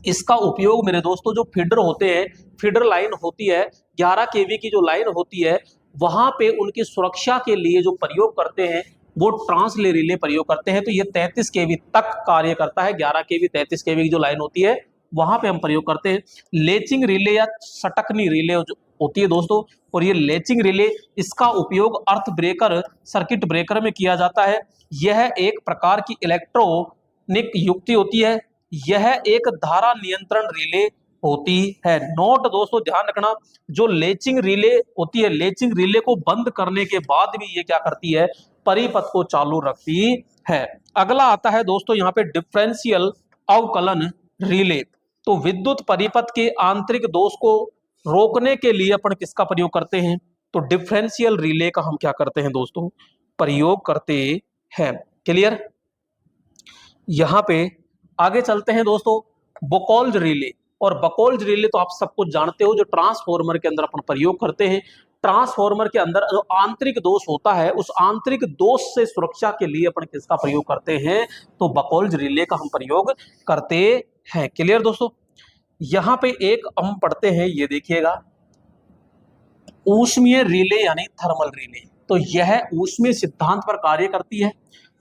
इसका उपयोग मेरे दोस्तों जो फीडर होते हैं, फीडर लाइन होती है 11 केवी की जो लाइन होती है, वहां पे उनकी सुरक्षा के लिए जो प्रयोग करते हैं वो ट्रांसले रिले प्रयोग करते हैं। तो ये 33 केवी तक कार्य करता है। 11 केवी 33 केवी की जो लाइन होती है वहां पे हम प्रयोग करते हैं। लेचिंग रिले या सटकनी रिले जो होती है दोस्तों, और ये लेचिंग रिले, इसका उपयोग अर्थ ब्रेकर सर्किट ब्रेकर में किया जाता है। यह एक प्रकार की इलेक्ट्रॉनिक युक्ति होती है। यह एक धारा नियंत्रण रिले होती है। नोट दोस्तों ध्यान रखना, जो लेचिंग रिले होती है, लेचिंग रिले को बंद करने के बाद भी ये क्या करती है, परिपथ को चालू रखती है। अगला आता है दोस्तों यहाँ पे डिफरेंशियल अवकलन रिले। तो विद्युत परिपथ के आंतरिक दोष को रोकने के लिए अपन किसका प्रयोग करते हैं, तो डिफरेंशियल रिले का हम क्या करते हैं दोस्तों, प्रयोग करते हैं। क्लियर। यहां पे आगे चलते हैं दोस्तों, बकोल्ज रिले। और बकोल्ज रिले तो आप सब कुछ जानते हो, जो ट्रांसफॉर्मर के अंदर अपन प्रयोग करते हैं। ट्रांसफॉर्मर के अंदर जो आंतरिक दोष होता है, उस आंतरिक दोष से सुरक्षा के लिए अपन किसका प्रयोग करते हैं, तो बकोल्ज रिले का हम प्रयोग करते हैं। क्लियर दोस्तों। यहां पे एक हम पढ़ते हैं, ये देखिएगा, ऊष्मीय रिले यानी थर्मल रिले। तो यह ऊष्मीय सिद्धांत पर कार्य करती है।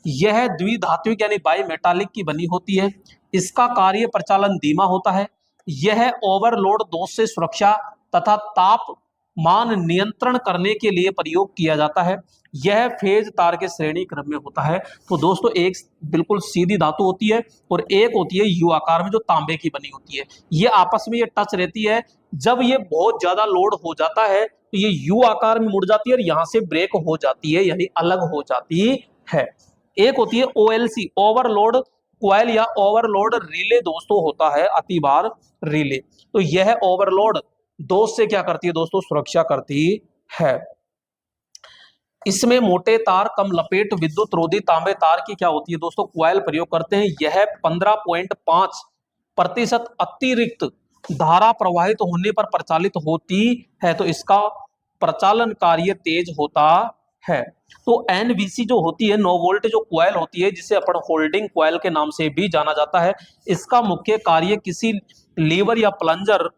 यह द्विधात्विक यानी बाई मेटालिक की बनी होती है। इसका कार्य प्रचालन धीमा होता है। यह ओवरलोड दोष से सुरक्षा तथा तापमान नियंत्रण करने के लिए प्रयोग किया जाता है। यह फेज तार के श्रेणी क्रम में होता है। तो दोस्तों एक बिल्कुल सीधी धातु होती है और एक होती है यू आकार में जो तांबे की बनी होती है। ये आपस में ये टच रहती है। जब ये बहुत ज्यादा लोड हो जाता है तो ये यू आकार में मुड़ जाती है और यहां से ब्रेक हो जाती है यानी अलग हो जाती है। एक होती है ओएलसी ओवरलोड क्वाइल या ओवरलोड रिले दोस्तों होता है अतिभार रिले। तो यह ओवरलोड दोष से क्या करती है दोस्तों सुरक्षा करती है। इसमें मोटे तार कम लपेट विद्युत रोधी तांबे तार की क्या होती है दोस्तों क्वाइल प्रयोग करते हैं। यह 15.5% अतिरिक्त धारा प्रवाहित होने पर प्रचालित होती है। तो इसका प्रचालन कार्य तेज होता है। तो एनवीसी जो होती है 9 वोल्ट जो क्वाइल होती है जिसे अपन होल्डिंग क्वाइल के नाम से भी जाना जाता है। इसका मुख्य कार्य किसी लीवर या प्लंजर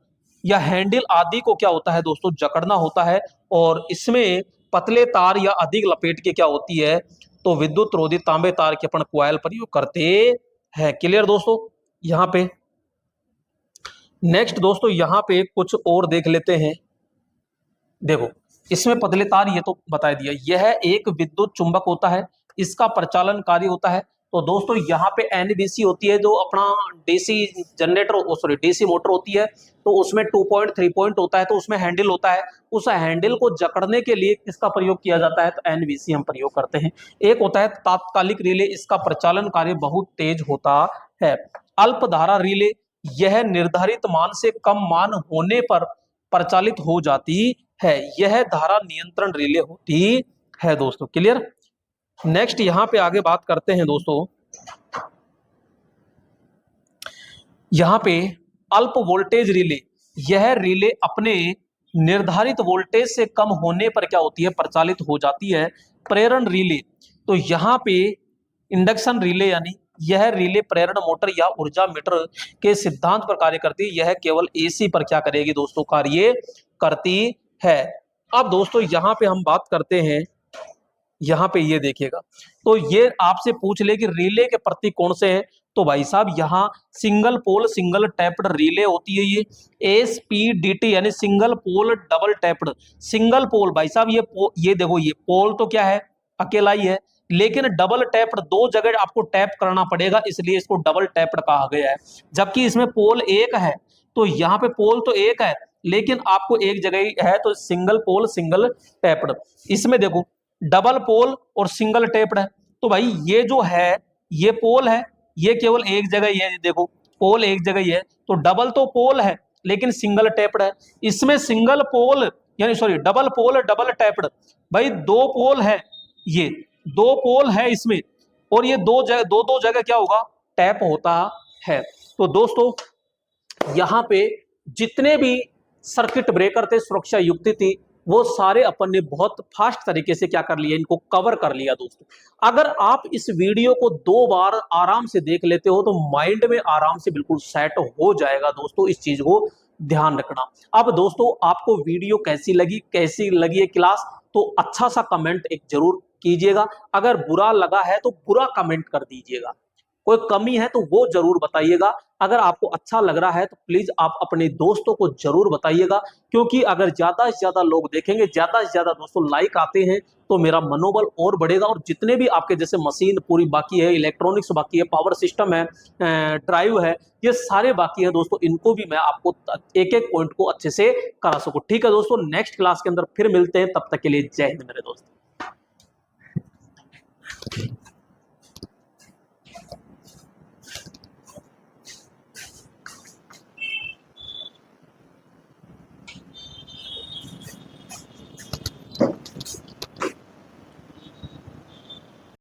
या हैंडल आदि को क्या होता है दोस्तों जकड़ना होता है। और इसमें पतले तार या अधिक लपेट के क्या होती है तो विद्युत रोधी तांबे तार के अपन क्वाइल प्रयोग करते हैं। क्लियर दोस्तों। यहां पे नेक्स्ट दोस्तों यहां पे कुछ और देख लेते हैं। देखो इसमें पतले तार ये तो बता दिया। यह एक विद्युत चुंबक होता है। इसका प्रचालन कार्य होता है। तो दोस्तों यहाँ पे एनबीसी होती है जो अपना DC generator sorry DC motor होती है। तो उसमें 2.3 पॉइंट होता है तो उसमें हैंडल होता है। उस हैंडल को जकड़ने के लिए किसका प्रयोग किया जाता है तो एनबीसी हम प्रयोग करते हैं। एक होता है तात्कालिक रिले। इसका प्रचालन कार्य बहुत तेज होता है। अल्प धारा रिले यह निर्धारित मान से कम मान होने पर प्रचालित हो जाती है। यह धारा नियंत्रण रिले होती है दोस्तों। क्लियर। नेक्स्ट यहां पे आगे बात करते हैं दोस्तों। यहां पे अल्प वोल्टेज रिले यह रिले अपने निर्धारित वोल्टेज से कम होने पर क्या होती है प्रचालित हो जाती है। प्रेरण रिले तो यहां पे इंडक्शन रिले यानी यह रिले प्रेरण मोटर या ऊर्जा मीटर के सिद्धांत पर कार्य करती है। यह केवल एसी पर क्या करेगी दोस्तों कार्य करती है। अब दोस्तों यहां पे हम बात करते हैं। यहां पे ये देखिएगा तो ये आपसे पूछ ले कि रिले के प्रतीक कौन से हैं। तो भाई साहब यहाँ single pole single tapped relay होती है। ये एसपीडीटी यानी single pole double tapped. Single pole भाई साहब ये देखो ये पोल तो क्या है अकेला ही है लेकिन डबल टैप्ड 2 जगह आपको टैप करना पड़ेगा इसलिए इसको डबल टैप्ड कहा गया है। जबकि इसमें पोल एक है तो यहाँ पे पोल तो एक है लेकिन आपको एक जगह ही है तो सिंगल पोल सिंगल टैप्ड। इसमें देखो डबल पोल और सिंगल टैप्ड है। तो भाई ये जो है ये पोल है ये केवल एक जगह ही है। देखो पोल एक जगह ही है तो डबल तो पोल है लेकिन सिंगल टैप्ड है। इसमें सिंगल पोल यानी sorry double pole double tapped भाई 2 पोल है। ये 2 पोल है इसमें और ये दो जगह क्या होगा टैप होता है। तो दोस्तों यहां पे जितने भी सर्किट ब्रेकर थे सुरक्षा युक्त थी वो सारे अपन ने बहुत फास्ट तरीके से क्या कर लिया इनको कवर कर लिया। दोस्तों अगर आप इस वीडियो को 2 बार आराम से देख लेते हो तो माइंड में आराम से बिल्कुल सेट हो जाएगा। दोस्तों इस चीज को ध्यान रखना। अब दोस्तों आपको वीडियो कैसी लगी है क्लास तो अच्छा सा कमेंट एक जरूर कीजिएगा। अगर बुरा लगा है तो बुरा कमेंट कर दीजिएगा। कोई कमी है तो वो जरूर बताइएगा। अगर आपको अच्छा लग रहा है तो प्लीज आप अपने दोस्तों को जरूर बताइएगा क्योंकि अगर ज्यादा से ज्यादा लोग देखेंगे ज्यादा से ज्यादा दोस्तों लाइक आते हैं तो मेरा मनोबल और बढ़ेगा। और जितने भी आपके जैसे मशीन पूरी बाकी है इलेक्ट्रॉनिक्स बाकी है पावर सिस्टम है ड्राइव है ये सारे बाकी है दोस्तों इनको भी मैं आपको एक एक पॉइंट को अच्छे से करा सकूं। ठीक है दोस्तों नेक्स्ट क्लास के अंदर फिर मिलते हैं। तब तक के लिए जय हिंद मेरे दोस्त।